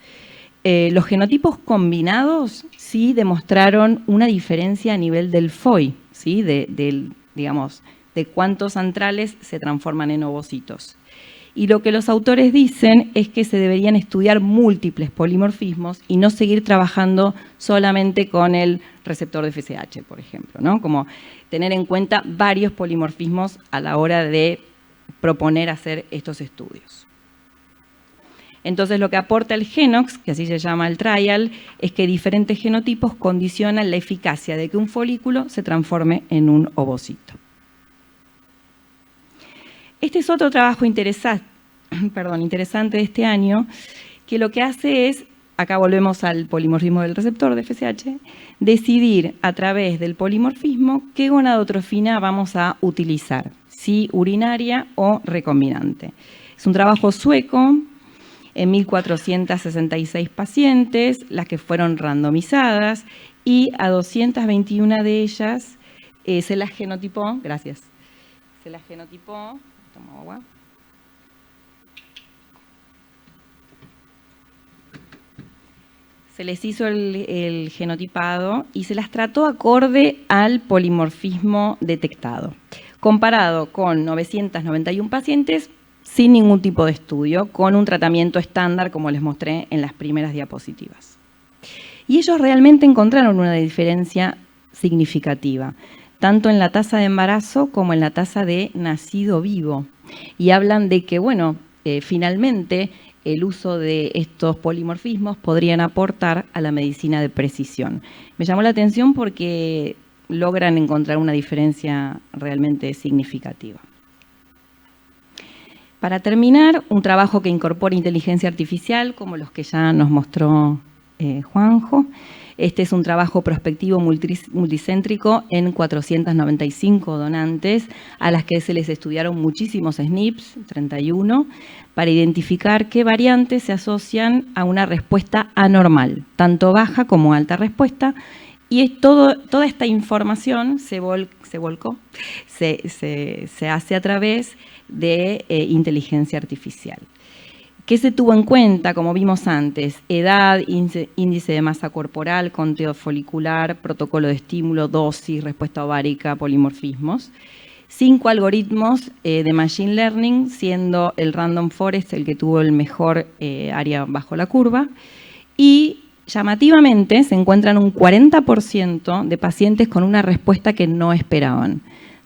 Los genotipos combinados sí demostraron una diferencia a nivel del FOI, ¿sí? Digamos, de cuántos antrales se transforman en ovocitos. Y lo que los autores dicen es que se deberían estudiar múltiples polimorfismos y no seguir trabajando solamente con el receptor de FSH, por ejemplo, ¿no? Como tener en cuenta varios polimorfismos a la hora de proponer hacer estos estudios. Entonces, lo que aporta el Genox, que así se llama el trial, es que diferentes genotipos condicionan la eficacia de que un folículo se transforme en un ovocito. Este es otro trabajo interesante de este año, que lo que hace es, acá volvemos al polimorfismo del receptor de FSH, decidir a través del polimorfismo qué gonadotrofina vamos a utilizar, si urinaria o recombinante. Es un trabajo sueco en 1.466 pacientes, las que fueron randomizadas, y a 221 de ellas se las genotipó, gracias, se las genotipó, tomo agua. Se les hizo el genotipado y se las trató acorde al polimorfismo detectado, comparado con 991 pacientes sin ningún tipo de estudio, con un tratamiento estándar, como les mostré en las primeras diapositivas. Y ellos realmente encontraron una diferencia significativa, tanto en la tasa de embarazo como en la tasa de nacido vivo. Y hablan de que, bueno, finalmente el uso de estos polimorfismos podrían aportar a la medicina de precisión. Me llamó la atención porque logran encontrar una diferencia realmente significativa. Para terminar, un trabajo que incorpora inteligencia artificial, como los que ya nos mostró Juanjo. Este es un trabajo prospectivo multicéntrico en 495 donantes, a las que se les estudiaron muchísimos SNPs, 31, para identificar qué variantes se asocian a una respuesta anormal, tanto baja como alta respuesta, y toda esta información se hace a través de inteligencia artificial. ¿Qué se tuvo en cuenta? Como vimos antes, edad, índice de masa corporal, conteo folicular, protocolo de estímulo, dosis, respuesta ovárica, polimorfismos. 5 algoritmos de Machine Learning, siendo el Random Forest el que tuvo el mejor área bajo la curva. Y llamativamente se encuentran un 40% de pacientes con una respuesta que no esperaban,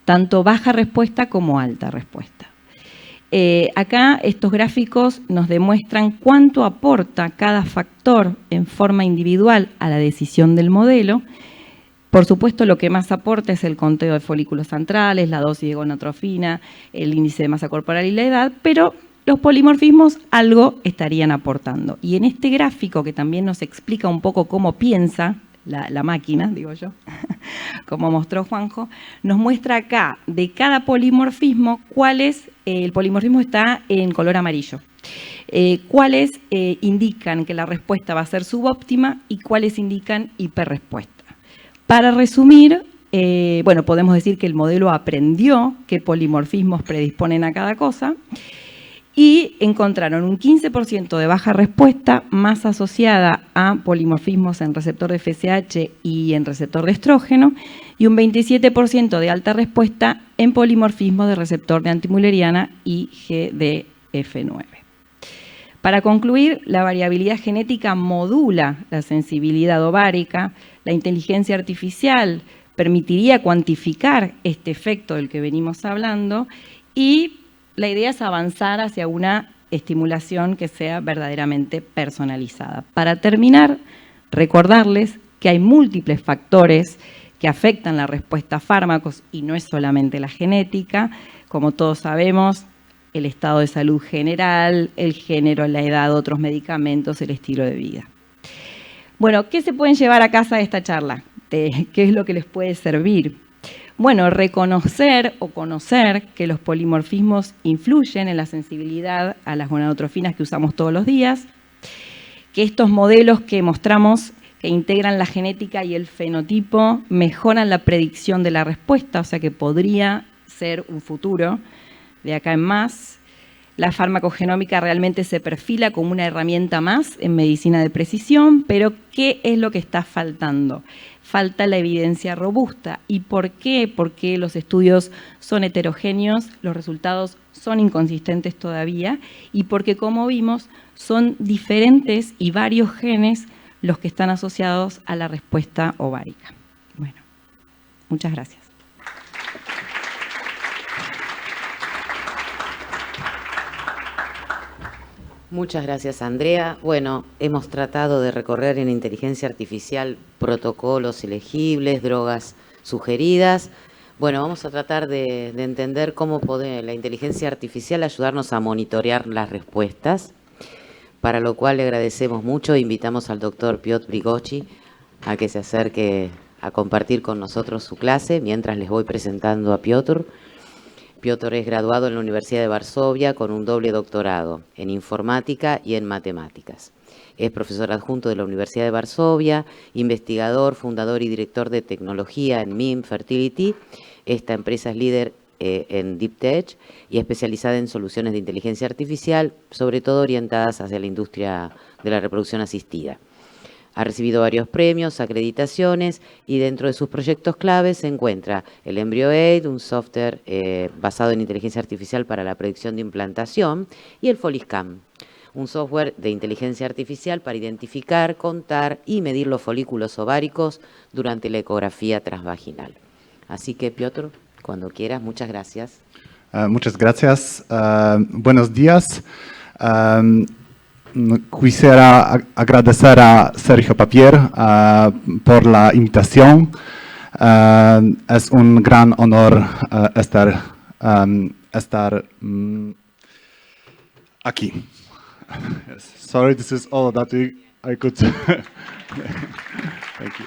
tanto baja respuesta como alta respuesta. Acá estos gráficos nos demuestran cuánto aporta cada factor en forma individual a la decisión del modelo. Por supuesto, lo que más aporta es el conteo de folículos centrales, la dosis de gonadotrofina, el índice de masa corporal y la edad, pero los polimorfismos algo estarían aportando. Y en este gráfico, que también nos explica un poco cómo piensa la máquina, digo yo, como mostró Juanjo, nos muestra acá de cada polimorfismo cuáles, el polimorfismo está en color amarillo, cuáles indican que la respuesta va a ser subóptima y cuáles indican hiperrespuesta. Para resumir, bueno, podemos decir que el modelo aprendió qué polimorfismos predisponen a cada cosa, y encontraron un 15% de baja respuesta más asociada a polimorfismos en receptor de FSH y en receptor de estrógeno, y un 27% de alta respuesta en polimorfismos de receptor de antimülleriana y GDF9. Para concluir, la variabilidad genética modula la sensibilidad ovárica, la inteligencia artificial permitiría cuantificar este efecto del que venimos hablando, y la idea es avanzar hacia una estimulación que sea verdaderamente personalizada. Para terminar, recordarles que hay múltiples factores que afectan la respuesta a fármacos y no es solamente la genética. Como todos sabemos, el estado de salud general, el género, la edad, otros medicamentos, el estilo de vida. Bueno, ¿qué se pueden llevar a casa de esta charla? ¿Qué es lo que les puede servir? Bueno, reconocer o conocer que los polimorfismos influyen en la sensibilidad a las gonadotrofinas que usamos todos los días, que estos modelos que mostramos que integran la genética y el fenotipo mejoran la predicción de la respuesta, o sea que podría ser un futuro de acá en más. La farmacogenómica realmente se perfila como una herramienta más en medicina de precisión, pero ¿qué es lo que está faltando? Falta la evidencia robusta. ¿Y por qué? Porque los estudios son heterogéneos, los resultados son inconsistentes todavía, y porque, como vimos, son diferentes y varios genes los que están asociados a la respuesta ovárica. Bueno, muchas gracias. Muchas gracias, Andrea. Bueno, hemos tratado de recorrer en inteligencia artificial protocolos elegibles, drogas sugeridas. Bueno, vamos a tratar de entender cómo puede la inteligencia artificial ayudarnos a monitorear las respuestas, para lo cual le agradecemos mucho. Invitamos al doctor Piotr Brigocci a que se acerque a compartir con nosotros su clase, mientras les voy presentando a Piotr. Piotr es graduado en la Universidad de Varsovia con un doble doctorado en informática y en matemáticas. Es profesor adjunto de la Universidad de Varsovia, investigador, fundador y director de tecnología en MIM Fertility. Esta empresa es líder en Deep Tech y especializada en soluciones de inteligencia artificial, sobre todo orientadas hacia la industria de la reproducción asistida. Ha recibido varios premios, acreditaciones, y dentro de sus proyectos claves se encuentra el EmbryoAid, un software basado en inteligencia artificial para la predicción de implantación, y el FoliScan, un software de inteligencia artificial para identificar, contar y medir los folículos ováricos durante la ecografía transvaginal. Así que, Piotr, cuando quieras, muchas gracias. Muchas gracias. Buenos días. Quisiera agradecer a Sergio Papier por la invitación. Es un gran honor estar aquí. Yes. Sorry, this is all that I could. Thank you.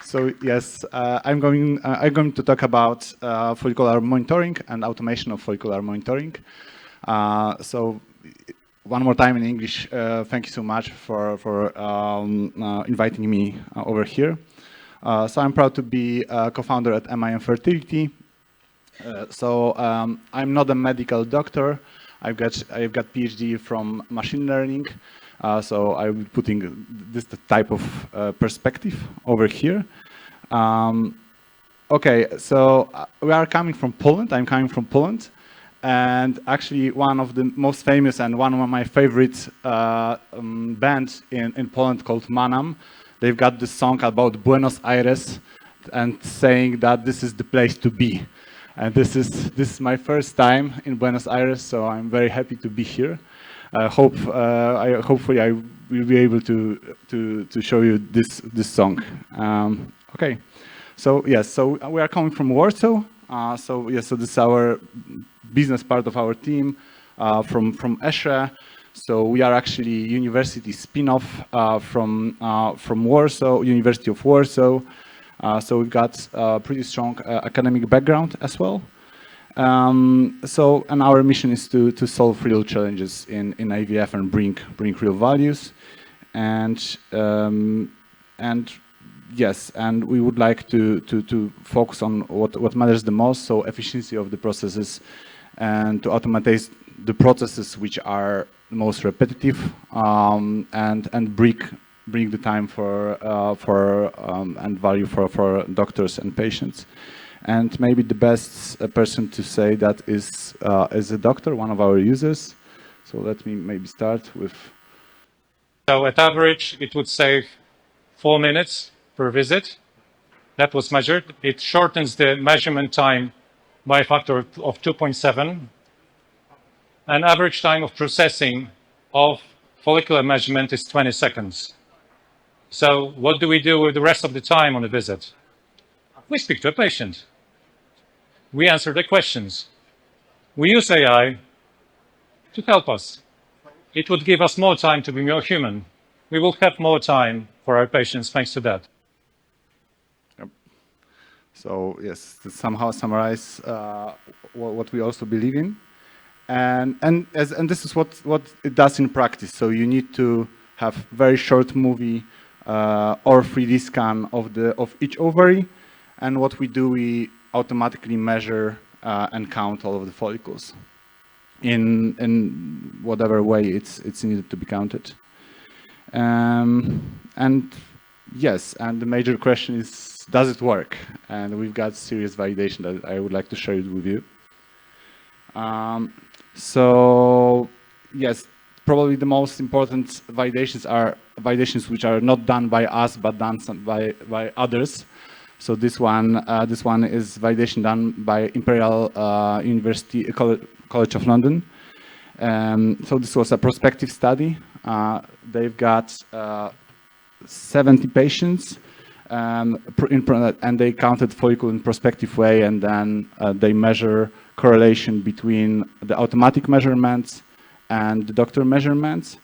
So yes, I'm going to talk about follicular monitoring and automation of follicular monitoring. So one more time in English, thank you so much for inviting me over here. So I'm proud to be a co-founder at MIM Fertility. I'm not a medical doctor. I've got PhD from machine learning. So I'm putting this type of perspective over here. Okay, so we are coming from Poland. I'm coming from Poland. And actually, one of the most famous and one of my favorite bands in Poland called Manam, they've got this song about Buenos Aires and saying that this is the place to be. And this is my first time in Buenos Aires, so I'm very happy to be here. Hopefully I will be able to show you this song. Okay, so yes, so we are coming from Warsaw. So this is our business part of our team from Esche. So we are actually university spin-off from Warsaw, University of Warsaw. So we've got a pretty strong academic background as well. And our mission is to solve real challenges in IVF and bring real values. And yes, and we would like to focus on what matters the most, so efficiency of the processes, and to automate the processes which are the most repetitive, and bring the time for and value for doctors and patients. And maybe the best person to say that is a doctor, one of our users. So let me maybe start with. So at average, it would save 4 minutes per visit. That was measured. It shortens the measurement time by a factor of 2.7. An average time of processing of follicular measurement is 20 seconds. So what do we do with the rest of the time on a visit? We speak to a patient. We answer the questions. We use AI to help us. It would give us more time to be more human. We will have more time for our patients thanks to that. Yep. So yes, to somehow summarize what we also believe in, and this is what it does in practice. So you need to have very short movie or 3D scan of each ovary, and what we do, we automatically measure and count all of the follicles in whatever way it's needed to be counted. And yes, and the major question is, does it work? And we've got serious validation that I would like to share it with you. So yes, probably the most important validations are validations which are not done by us but done by others. So this one is validation done by Imperial University College of London, So this was a prospective study. They've got 70 patients, and they counted follicle in prospective way, and then they measure correlation between the automatic measurements and the doctor measurements,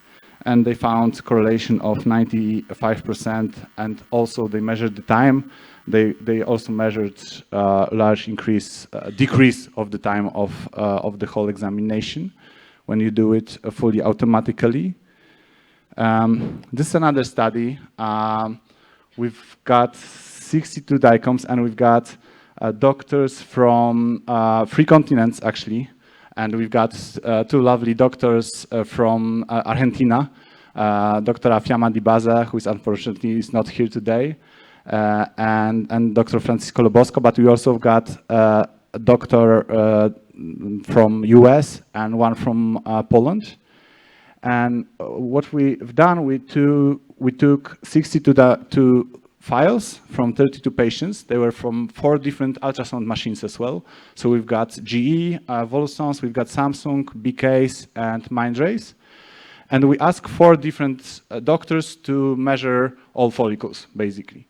and they found correlation of 95%, and also they measured the time. They also measured large decrease of the time of the whole examination when you do it fully automatically. This is another study. We've got 62 DICOMs, and we've got doctors from 3 continents, actually. And we've got 2 lovely doctors from Argentina, Dr. Afiama Dibaza, who is unfortunately is not here today, and Dr. Francisco Lobosco, but we also got a doctor from US and one from Poland. And what we've done, we took 62 files from 32 patients. They were from 4 different ultrasound machines as well. So we've got GE, Volsons, we've got Samsung, BCase, and Mindrace. And we asked 4 different doctors to measure all follicles, basically.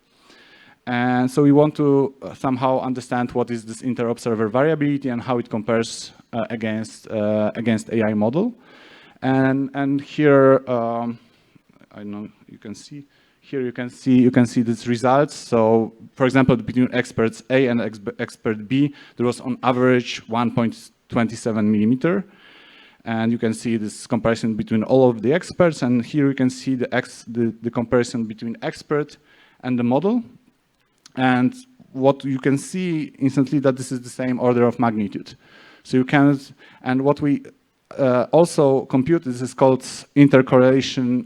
And so we want to somehow understand what is this inter-observer variability and how it compares against AI model. And here, I know you can see. Here you can see these results. So, for example, between experts A and expert B, there was on average 1.27 millimeter. And you can see this comparison between all of the experts. And here you can see the comparison between expert and the model. And what you can see instantly that this is the same order of magnitude. So you can, and what we also compute, this is called intercorrelation,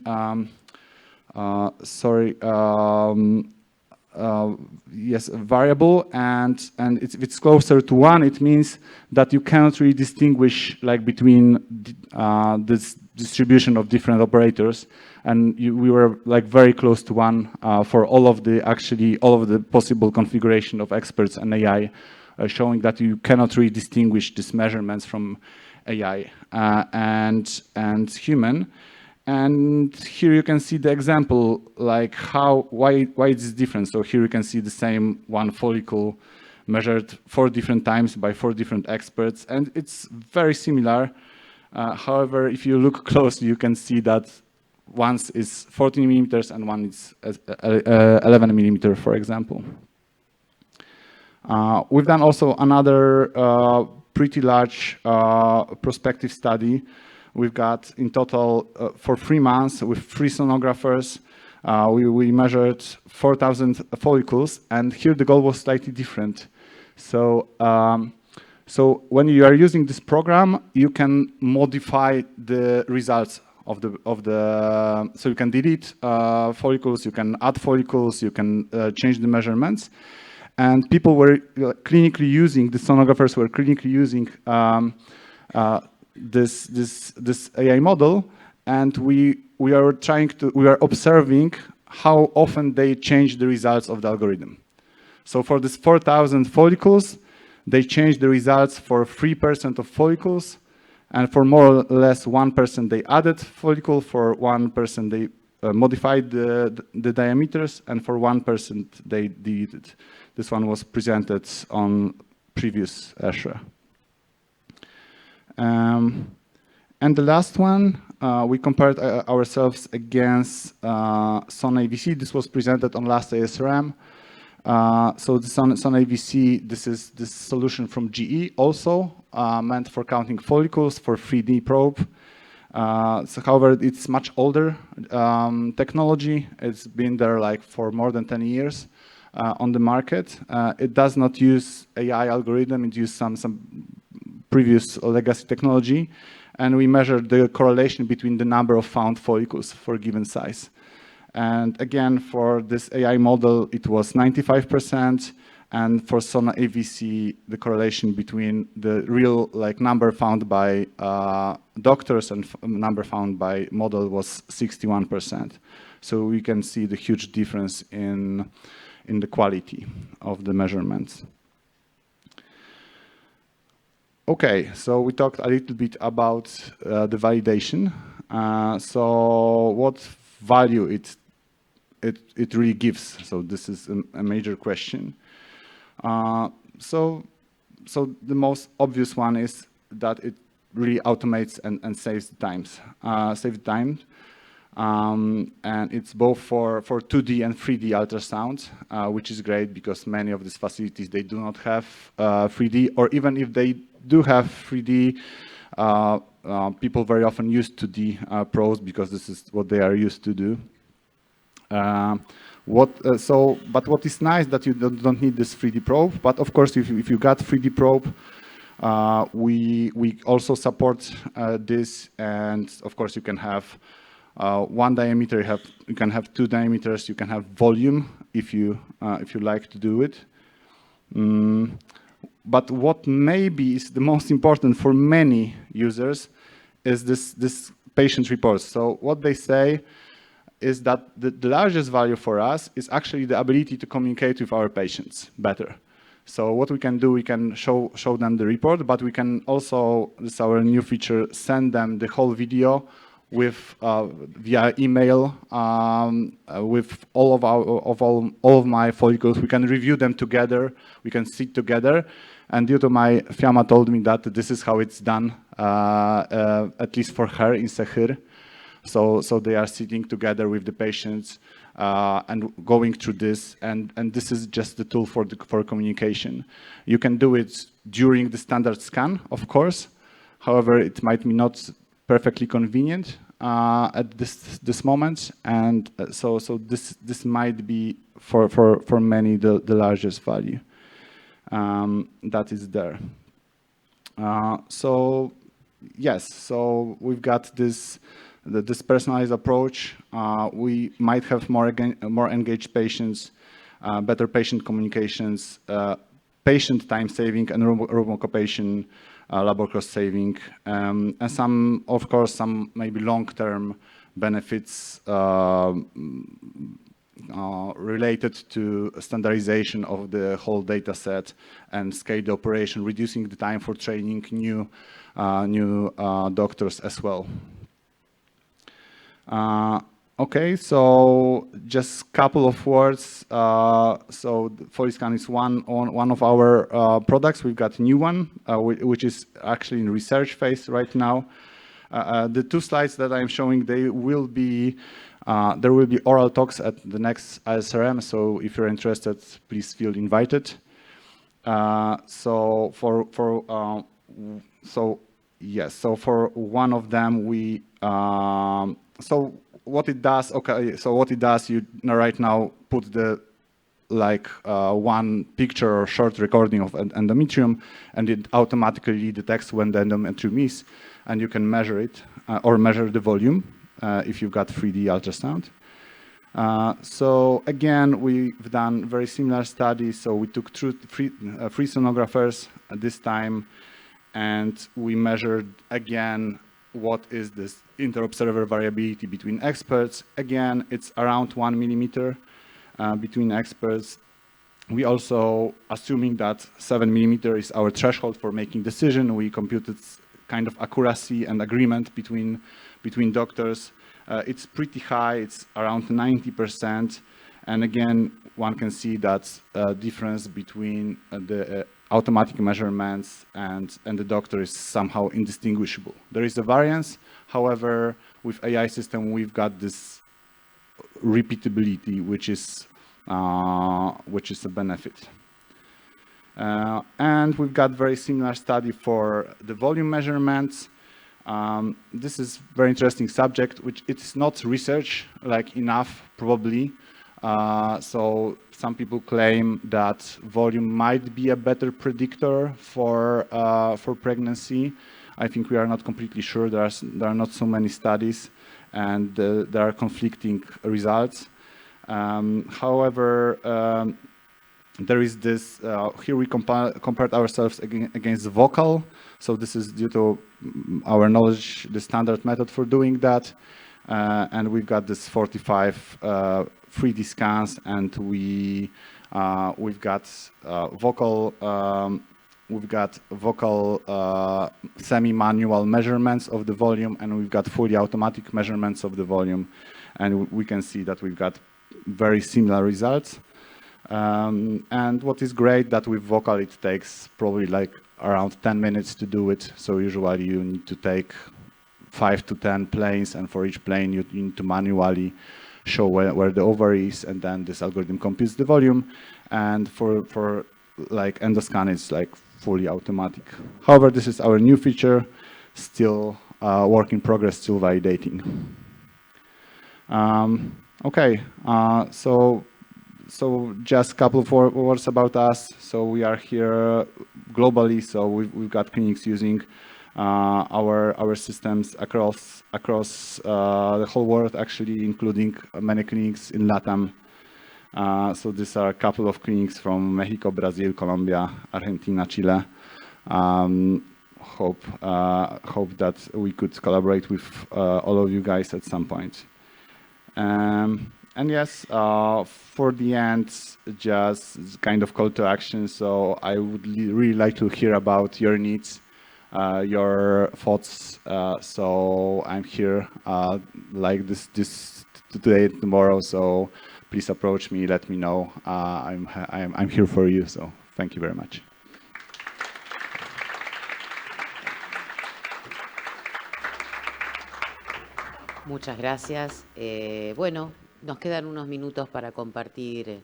yes, variable, and if it's closer to 1, it means that you cannot really distinguish like between this distribution of different operators, and we were like very close to 1 for all of the possible configuration of experts and AI, showing that you cannot really distinguish these measurements from AI and human. And here you can see the example, like why it's different. So here you can see the same 1 follicle measured 4 different times by 4 different experts, and it's very similar. However, if you look closely, you can see that one is 14 millimeters and one is 11 millimeter, for example. We've done also another pretty large prospective study. We've got in total for 3 months with 3 sonographers. We measured 4,000 follicles, and here the goal was slightly different. So, so when you are using this program, you can modify the results of the. So you can delete follicles, you can add follicles, you can change the measurements. And people were clinically using, the sonographers were clinically using this AI model, and we are observing how often they change the results of the algorithm. So for this 4,000 follicles, they changed the results for 3% of follicles, and for more or less 1% they added follicle, for 1% they modified the diameters, and for 1% they deleted. This one was presented on previous ESHRE. And the last one, we compared ourselves against SON-AVC. This was presented on last ASRM. So the SON-AVC, this is this solution from GE, also meant for counting follicles for 3D probe. So however, it's much older technology. It's been there like for more than 10 years on the market. It does not use AI algorithm. It uses some previous legacy technology, and we measured the correlation between the number of found follicles for a given size. And again, for this AI model, it was 95%, and for SON-AVC, the correlation between the real number found by doctors and number found by model was 61%. So we can see the huge difference in the quality of the measurements. Okay, so we talked a little bit about the validation. So what value it really gives? So this is a major question. So the most obvious one is that it really automates and saves time. And it's both for 2D and 3D ultrasound, which is great because many of these facilities, they do not have 3D, or even if they do have 3D, people very often use 2D probes because this is what they are used to do. But what is nice that you don't need this 3D probe, but of course if you got 3D probe, we also support this, and of course you can have one diameter, you can have two diameters, you can have volume if you like to do it. But what maybe is the most important for many users is this patient reports. So what they say is that the largest value for us is actually the ability to communicate with our patients better. So what we can do, we can show them the report, but we can also, this is our new feature, send them the whole video with via email with all of my follicles. We can review them together. We can sit together. And due to my Fiamma told me that this is how it's done, at least for her in Sehir. So they are sitting together with the patients and going through this, and this is just the tool for communication. You can do it during the standard scan, of course. However, it might be not perfectly convenient at this moment, and so this might be for many the largest value that is there. So yes, so we've got this personalized approach. We might have more engaged patients, better patient communications, patient time saving, and remote occupation, labor cost saving, and some, of course, some maybe long-term benefits related to standardization of the whole data set and scale the operation, reducing the time for training new doctors as well. Okay, so just a couple of words. So Folyscan is one of our products. We've got a new one, which is actually in research phase right now. The two slides that I'm showing, there will be oral talks at the next ASRM. So if you're interested, please feel invited. So for one of them, so what it does, okay, so what it does, you right now put the one picture or short recording of endometrium, and it automatically detects when the endometrium is, and you can measure it or measure the volume if you've got 3D ultrasound. So again, we've done very similar studies. So we took three sonographers at this time, and we measured again what is this inter-observer variability between experts. Again, it's around 1 millimeter between experts. We also, assuming that 7 millimeter is our threshold for making decision, we computed kind of accuracy and agreement between doctors. It's pretty high, it's around 90%. And again, one can see that difference between the automatic measurements and the doctor is somehow indistinguishable. There is a variance, however, with AI system, we've got this repeatability, which is a benefit. And we've got very similar study for the volume measurements. This is very interesting subject, which it's not research enough probably. So some people claim that volume might be a better predictor for pregnancy. I think we are not completely sure. There are not so many studies, and there are conflicting results. However, there is this, here we compared ourselves against Vocal. So this is due to our knowledge, the standard method for doing that. And we've got this 45 3D scans, and we've got Vocal we've got vocal semi-manual measurements of the volume, and we've got fully automatic measurements of the volume. And we can see that we've got very similar results. And what is great that with vocal, it takes probably like around 10 minutes to do it. So usually you need to take 5 to 10 planes, and for each plane you need to manually show where the over is, and then this algorithm computes the volume. And for like endoscan, it's like fully automatic. However, this is our new feature, still work in progress, still validating. Okay, so just a couple of words about us. So we are here globally. So we've got clinics using our systems across the whole world, actually, including many clinics in LATAM. So these are a couple of clinics from Mexico, Brazil, Colombia, Argentina, Chile. Hope that we could collaborate with all of you guys at some point. And yes, for the end, just kind of call to action. So I would really like to hear about your needs, your thoughts. So I'm here like this today, tomorrow. So please approach me, let me know. I'm here for you. So thank you very much. Muchas gracias. Bueno, nos quedan unos minutos para compartir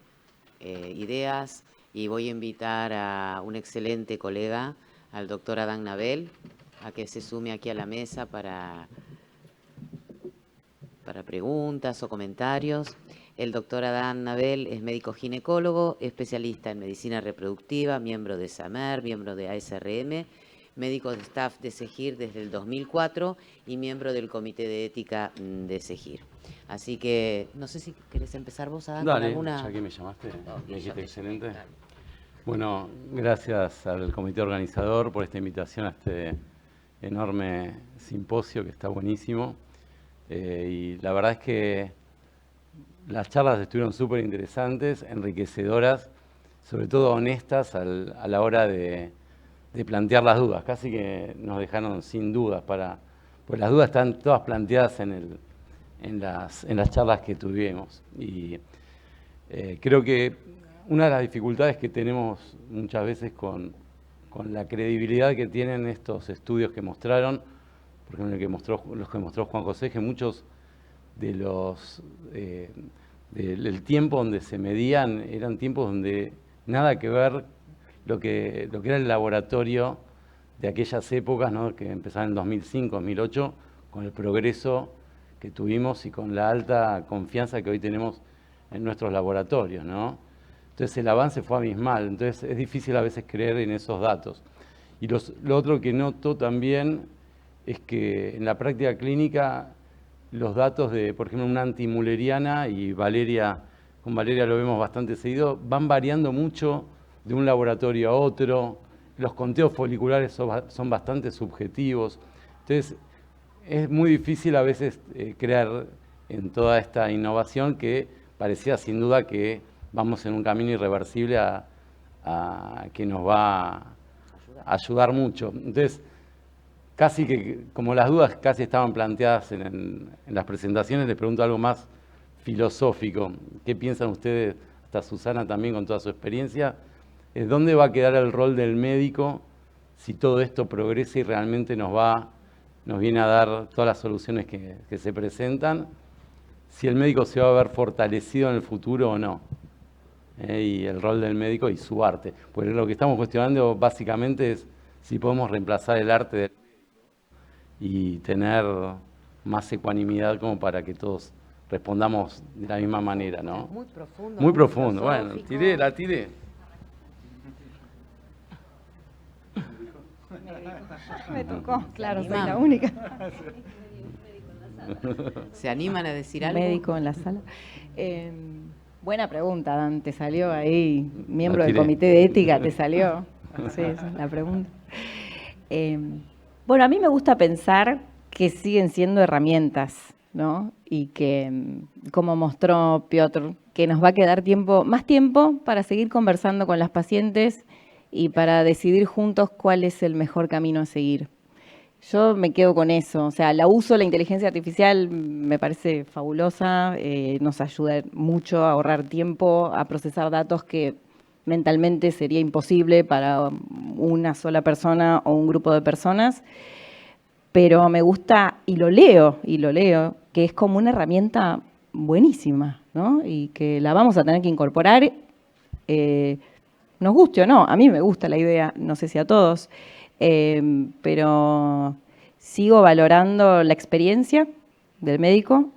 ideas y voy a invitar a un excelente colega, al doctor Adán Nabel, a que se sume aquí a la mesa para preguntas o comentarios. El doctor Adán Nabel es médico ginecólogo, especialista en medicina reproductiva, miembro de SAMER, miembro de ASRM, médico de staff de SEGIR desde el 2004 y miembro del Comité de Ética de SEGIR. Así que, no sé si querés empezar vos, Adán, Dale, con alguna... ya que me llamaste, me dijiste excelente. Dale. Bueno, gracias al comité organizador por esta invitación a este enorme simposio que está buenísimo. Y la verdad es que las charlas estuvieron súper interesantes, enriquecedoras, sobre todo honestas a la hora de plantear las dudas. Casi que nos dejaron sin dudas, pues las dudas están todas planteadas en las charlas que tuvimos. Y creo que una de las dificultades que tenemos muchas veces con la credibilidad que tienen estos estudios que mostraron, por ejemplo los que mostró Juan José, que muchos de del tiempo donde se medían eran tiempos donde nada que ver lo que era el laboratorio de aquellas épocas, ¿no? Que empezaban en 2005, 2008, con el progreso que tuvimos y con la alta confianza que hoy tenemos en nuestros laboratorios, ¿no? Entonces el avance fue abismal, entonces es difícil a veces creer en esos datos. Y lo otro que noto también es que en la práctica clínica los datos de, por ejemplo, una antimuleriana y Valeria, con Valeria lo vemos bastante seguido, van variando mucho de un laboratorio a otro, los conteos foliculares son bastante subjetivos, entonces es muy difícil a veces creer en toda esta innovación que parecía sin duda que vamos en un camino irreversible a que nos va a ayudar mucho. Entonces, casi que, como las dudas casi estaban planteadas en las presentaciones, les pregunto algo más filosófico. ¿Qué piensan ustedes, hasta Susana también con toda su experiencia? ¿Dónde va a quedar el rol del médico si todo esto progresa y realmente nos viene a dar todas las soluciones que se presentan? Si el médico se va a ver fortalecido en el futuro o no. Y el rol del médico y su arte. Porque lo que estamos cuestionando básicamente es si podemos reemplazar el arte del médico y tener más ecuanimidad como para que todos respondamos de la misma manera, ¿no? Muy profundo. Muy profundo. Bueno, la tiré. Me tocó, claro, soy la única. ¿Se animan a decir algo? Médico en la sala. Buena pregunta, Dan, te salió ahí, miembro del comité de ética, te salió. Sí, esa es la pregunta. Bueno, a mí me gusta pensar que siguen siendo herramientas, ¿no? Y que, como mostró Piotr, que nos va a quedar más tiempo para seguir conversando con las pacientes y para decidir juntos cuál es el mejor camino a seguir. Yo me quedo con eso, o sea, la uso, la inteligencia artificial me parece fabulosa, nos ayuda mucho a ahorrar tiempo, a procesar datos que mentalmente sería imposible para una sola persona o un grupo de personas, pero me gusta y lo leo, que es como una herramienta buenísima, ¿no? Y que la vamos a tener que incorporar, nos guste o no. A mí me gusta la idea, no sé si a todos, pero sigo valorando la experiencia del médico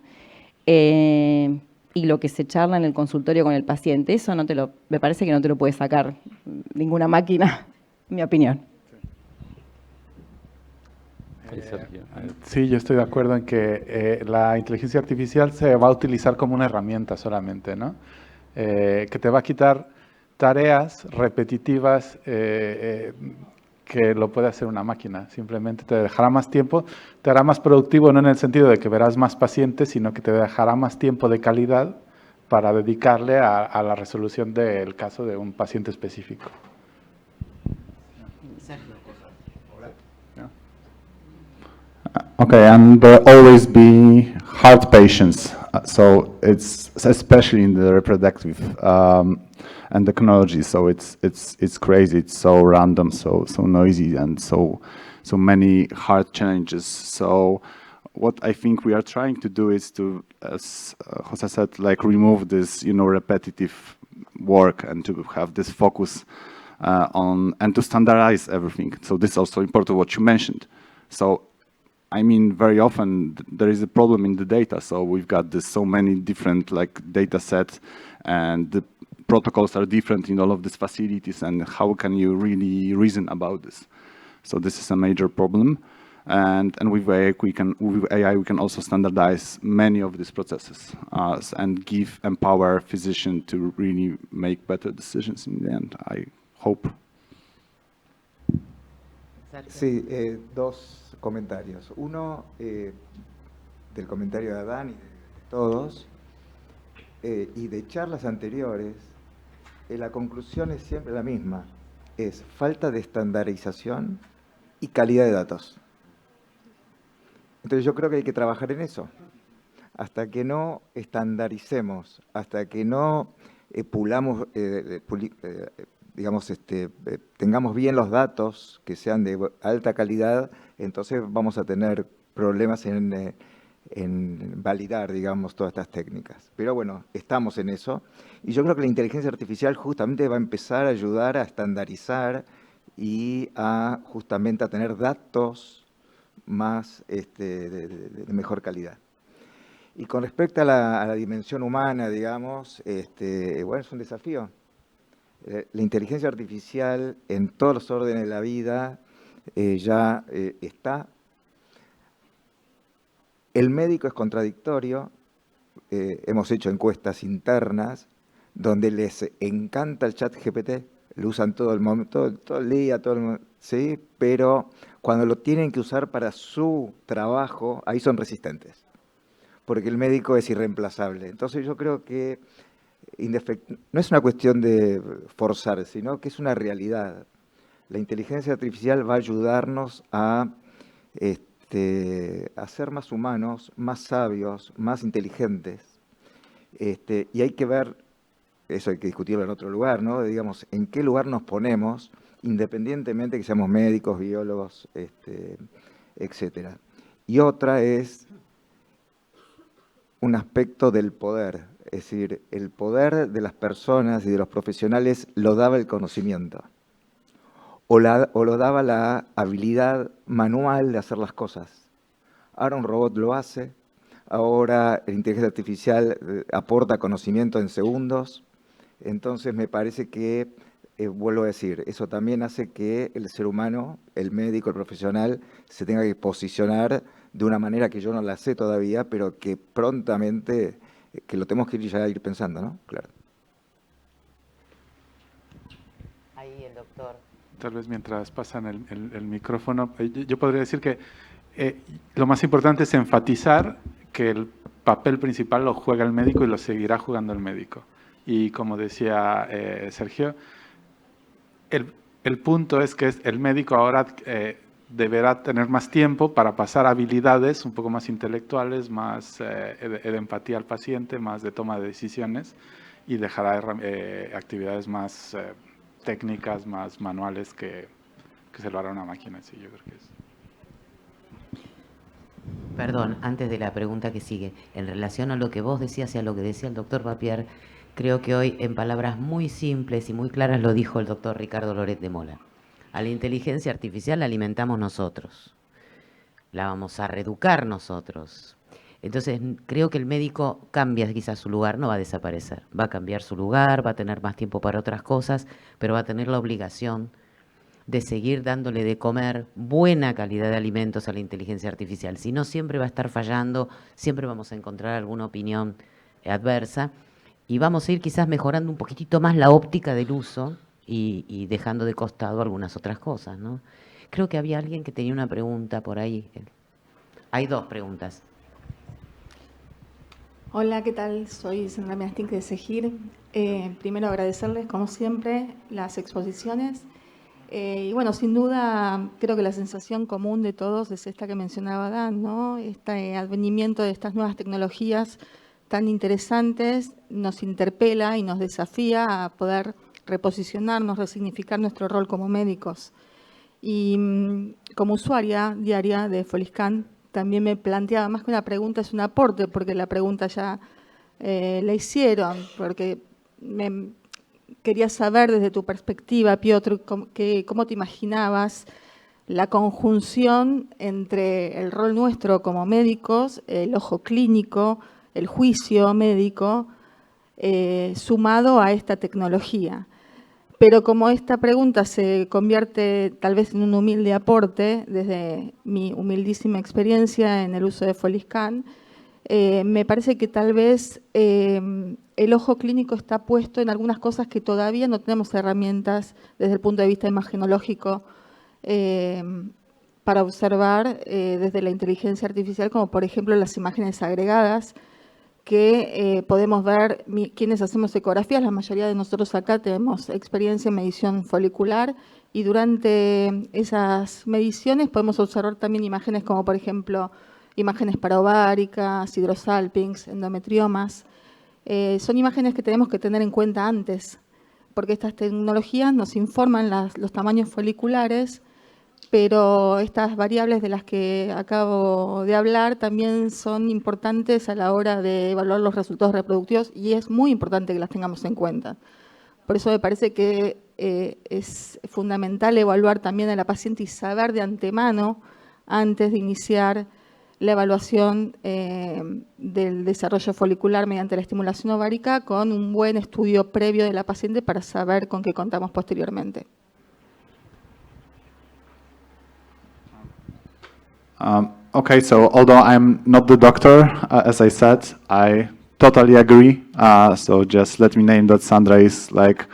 y lo que se charla en el consultorio con el paciente. Eso me parece que no te lo puede sacar ninguna máquina, en mi opinión. Sí, yo estoy de acuerdo en que la inteligencia artificial se va a utilizar como una herramienta solamente, ¿no? Que te va a quitar tareas repetitivas que lo puede hacer una máquina. Simplemente te dejará más tiempo, te hará más productivo, no en el sentido de que verás más pacientes, sino que te dejará más tiempo de calidad para dedicarle a la resolución del caso de un paciente específico. Okay, and there always be heart patients, so it's especially in the reproductive endocrinology. So it's crazy. It's so random, so noisy, and so many heart challenges. So what I think we are trying to do is to, as Jose said, like remove this, repetitive work and to have this focus on and to standardize everything. So this is also important what you mentioned. So I mean, very often there is a problem in the data. So we've got so many different data sets, and the protocols are different in all of these facilities. And how can you really reason about this? So this is a major problem. And with AI we can also standardize many of these processes and empower physicians to really make better decisions in the end. I hope. Sí, dos comentarios. Uno, del comentario de Adán y de todos, y de charlas anteriores, la conclusión es siempre la misma, es falta de estandarización y calidad de datos. Entonces yo creo que hay que trabajar en eso. Hasta que no estandaricemos, hasta que no tengamos bien los datos que sean de alta calidad, entonces vamos a tener problemas en validar, digamos, todas estas técnicas. Pero bueno, estamos en eso. Y yo creo que la inteligencia artificial justamente va a empezar a ayudar a estandarizar y justamente a tener datos más de mejor calidad. Y con respecto a la dimensión humana, digamos, bueno, es un desafío. La inteligencia artificial en todos los órdenes de la vida ya está. El médico es contradictorio. Hemos hecho encuestas internas donde les encanta el chat GPT, lo usan todo el momento, todo el día, ¿sí? Pero cuando lo tienen que usar para su trabajo, ahí son resistentes, porque el médico es irreemplazable. Entonces yo creo que no es una cuestión de forzar, sino que es una realidad. La inteligencia artificial va a ayudarnos a ser más humanos, más sabios, más inteligentes. Y hay que ver, eso hay que discutirlo en otro lugar, ¿no? Digamos, en qué lugar nos ponemos, independientemente que seamos médicos, biólogos, etcétera. Y otra es un aspecto del poder. Es decir, el poder de las personas y de los profesionales lo daba el conocimiento, o lo daba la habilidad manual de hacer las cosas. Ahora un robot lo hace, ahora la inteligencia artificial aporta conocimiento en segundos. Entonces me parece que, vuelvo a decir, eso también hace que el ser humano, el médico, el profesional, se tenga que posicionar de una manera que yo no la sé todavía, pero que prontamente, que lo tenemos que ir pensando, ¿no? Claro. Ahí el doctor. Tal vez mientras pasan el micrófono, yo podría decir que lo más importante es enfatizar que el papel principal lo juega el médico y lo seguirá jugando el médico. Y como decía Sergio, el punto es que el médico ahora deberá tener más tiempo para pasar habilidades un poco más intelectuales, más de empatía al paciente, más de toma de decisiones, y dejará actividades más técnicas, más manuales que se lo hará una máquina. Sí, yo creo que es. Perdón, antes de la pregunta que sigue, en relación a lo que vos decías y a lo que decía el doctor Papier, creo que hoy en palabras muy simples y muy claras lo dijo el doctor Ricardo Loret de Mola. A la inteligencia artificial la alimentamos nosotros, la vamos a reeducar nosotros. Entonces creo que el médico cambia quizás su lugar, no va a desaparecer, va a cambiar su lugar, va a tener más tiempo para otras cosas, pero va a tener la obligación de seguir dándole de comer buena calidad de alimentos a la inteligencia artificial. Si no, siempre va a estar fallando, siempre vamos a encontrar alguna opinión adversa y vamos a ir quizás mejorando un poquitito más la óptica del uso y dejando de costado algunas otras cosas, ¿no? Creo que había alguien que tenía una pregunta por ahí. Hay dos preguntas. Hola, ¿qué tal? Soy Sandra Miastink de Segir. Primero agradecerles, como siempre, las exposiciones. Y bueno, sin duda, creo que la sensación común de todos es esta que mencionaba Dan, ¿no? Este advenimiento de estas nuevas tecnologías tan interesantes nos interpela y nos desafía a poder reposicionarnos, resignificar nuestro rol como médicos. Y como usuaria diaria de Foliscan, también me planteaba, más que una pregunta, es un aporte, porque la pregunta ya la hicieron, porque quería saber desde tu perspectiva, Piotr, cómo te imaginabas la conjunción entre el rol nuestro como médicos, el ojo clínico, el juicio médico, sumado a esta tecnología. Pero como esta pregunta se convierte tal vez en un humilde aporte, desde mi humildísima experiencia en el uso de Foliscan, me parece que tal vez el ojo clínico está puesto en algunas cosas que todavía no tenemos herramientas desde el punto de vista imagenológico para observar desde la inteligencia artificial, como por ejemplo las imágenes agregadas, que podemos ver quienes hacemos ecografías. La mayoría de nosotros acá tenemos experiencia en medición folicular y durante esas mediciones podemos observar también imágenes como por ejemplo imágenes paraováricas, hidrosalpinx, endometriomas. Son imágenes que tenemos que tener en cuenta antes, porque estas tecnologías nos informan los tamaños foliculares, pero estas variables de las que acabo de hablar también son importantes a la hora de evaluar los resultados reproductivos y es muy importante que las tengamos en cuenta. Por eso me parece que es fundamental evaluar también a la paciente y saber de antemano, antes de iniciar la evaluación del desarrollo folicular mediante la estimulación ovárica, con un buen estudio previo de la paciente para saber con qué contamos posteriormente. Okay, so although I'm not the doctor, as I said, I totally agree. So just let me name that Sandra is like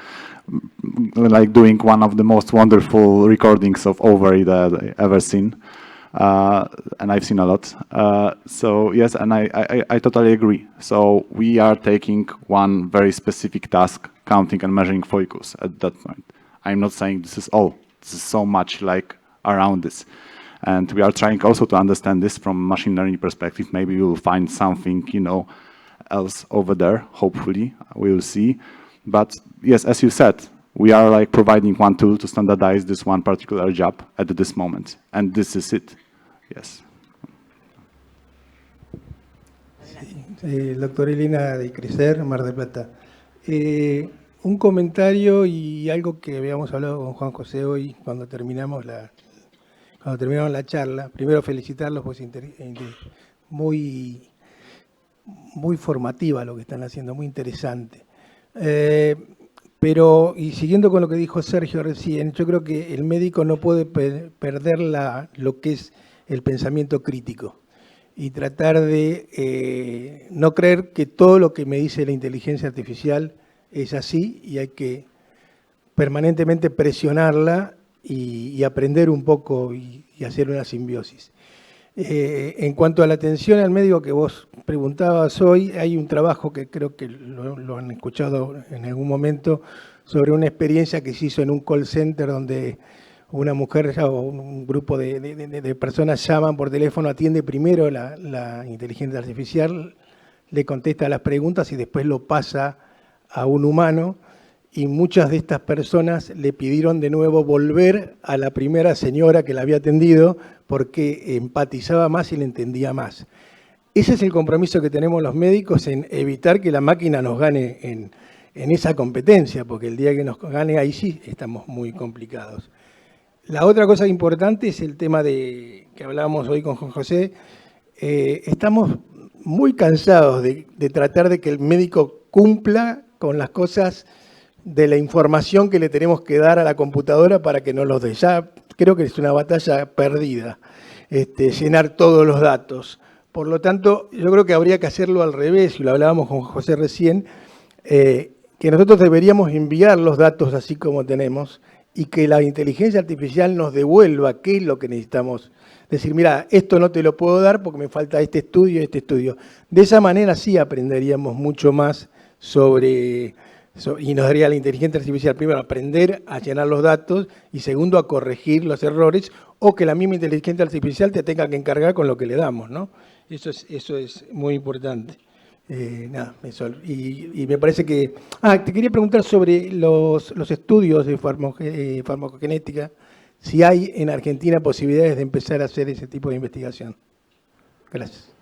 doing one of the most wonderful recordings of ovary that I've ever seen. And I've seen a lot. So yes, and I totally agree. So we are taking one very specific task, counting and measuring follicles at that point. I'm not saying this is all. This is so much like around this. And we are trying also to understand this from machine learning perspective. Maybe we will find something, you know, else over there. Hopefully, we will see. But yes, as you said, we are like providing one tool to standardize this one particular job at this moment. And this is it. Yes. Sí, doctora Elena de Crecer, Mar del Plata. Un comentario y algo que habíamos hablado con Juan José hoy cuando terminamos la charla. Primero felicitarlos, pues muy formativa lo que están haciendo, muy interesante. Pero, y siguiendo con lo que dijo Sergio recién, yo creo que el médico no puede perder lo que es el pensamiento crítico y tratar de no creer que todo lo que me dice la inteligencia artificial es así y hay que permanentemente presionarla y aprender un poco y hacer una simbiosis. En cuanto a la atención al médico que vos preguntabas hoy, hay un trabajo que creo que lo han escuchado en algún momento sobre una experiencia que se hizo en un call center donde una mujer o un grupo de personas llaman por teléfono, atiende primero la inteligencia artificial, le contesta las preguntas y después lo pasa a un humano, y muchas de estas personas le pidieron de nuevo volver a la primera señora que la había atendido porque empatizaba más y le entendía más. Ese es el compromiso que tenemos los médicos, en evitar que la máquina nos gane en esa competencia, porque el día que nos gane ahí sí estamos muy complicados. La otra cosa importante es el tema que hablábamos hoy con Juan José. Estamos muy cansados de tratar de que el médico cumpla con las cosas de la información que le tenemos que dar a la computadora para que nos los dé. Ya creo que es una batalla perdida, llenar todos los datos. Por lo tanto, yo creo que habría que hacerlo al revés, y lo hablábamos con José recién, que nosotros deberíamos enviar los datos así como tenemos y que la inteligencia artificial nos devuelva qué es lo que necesitamos. Decir, mira, esto no te lo puedo dar porque me falta este estudio y este estudio. De esa manera sí aprenderíamos mucho más y nos daría la inteligencia artificial, primero, aprender a llenar los datos y segundo, a corregir los errores, o que la misma inteligencia artificial te tenga que encargar con lo que le damos, ¿no? Eso es muy importante. Nada, eso. Y me parece que... te quería preguntar sobre los estudios de farmacogenética, si hay en Argentina posibilidades de empezar a hacer ese tipo de investigación. Gracias.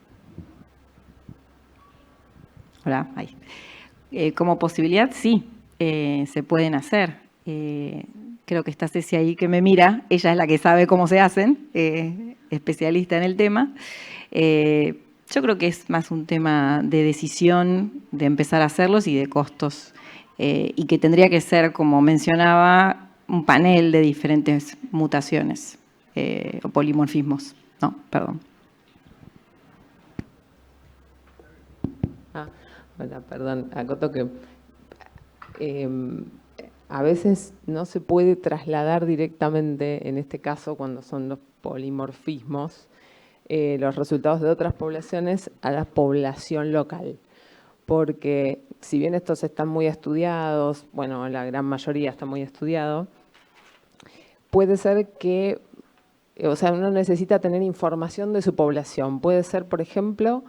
Hola, ahí. Como posibilidad, sí, se pueden hacer. Creo que está Ceci ahí que me mira, ella es la que sabe cómo se hacen, especialista en el tema. Yo creo que es más un tema de decisión, de empezar a hacerlos y de costos, y que tendría que ser, como mencionaba, un panel de diferentes mutaciones o polimorfismos. No, perdón. Hola, perdón, acoto que a veces no se puede trasladar directamente, en este caso cuando son los polimorfismos, los resultados de otras poblaciones a la población local. Porque si bien estos están muy estudiados, bueno, la gran mayoría está muy estudiado, puede ser que, o sea, uno necesita tener información de su población. Puede ser, por ejemplo,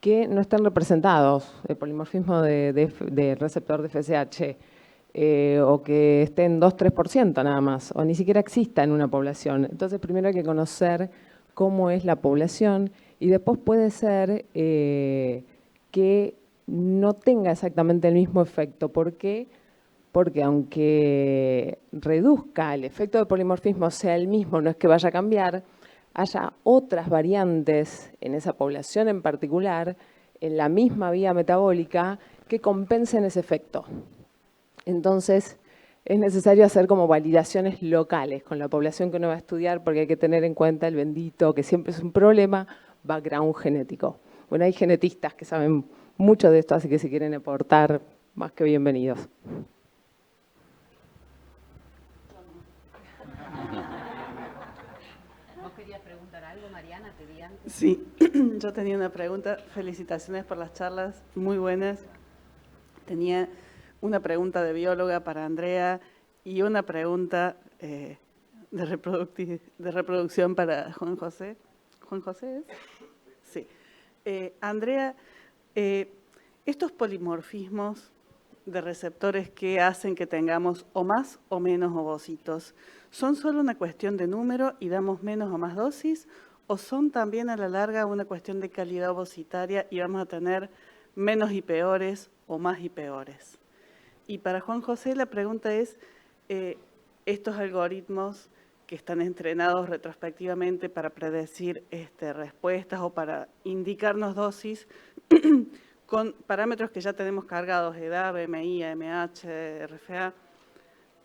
que no estén representados, el polimorfismo de receptor de FSH, o que estén 2-3% nada más, o ni siquiera exista en una población. Entonces, primero hay que conocer cómo es la población y después puede ser que no tenga exactamente el mismo efecto. ¿Por qué? Porque aunque reduzca el efecto de polimorfismo sea el mismo, no es que vaya a cambiar, haya otras variantes en esa población en particular, en la misma vía metabólica, que compensen ese efecto. Entonces, es necesario hacer como validaciones locales con la población que uno va a estudiar, porque hay que tener en cuenta el bendito, que siempre es un problema, background genético. Bueno, hay genetistas que saben mucho de esto, así que si quieren aportar, más que bienvenidos. Sí, yo tenía una pregunta. Felicitaciones por las charlas, muy buenas. Tenía una pregunta de bióloga para Andrea y una pregunta de reproducción para Juan José. ¿Juan José es? Sí. Andrea, estos polimorfismos de receptores que hacen que tengamos o más o menos ovocitos, ¿son solo una cuestión de número y damos menos o más dosis? ¿O son también a la larga una cuestión de calidad ovocitaria y vamos a tener menos y peores o más y peores? Y para Juan José la pregunta es, estos algoritmos que están entrenados retrospectivamente para predecir respuestas o para indicarnos dosis con parámetros que ya tenemos cargados, edad, BMI, AMH, RFA,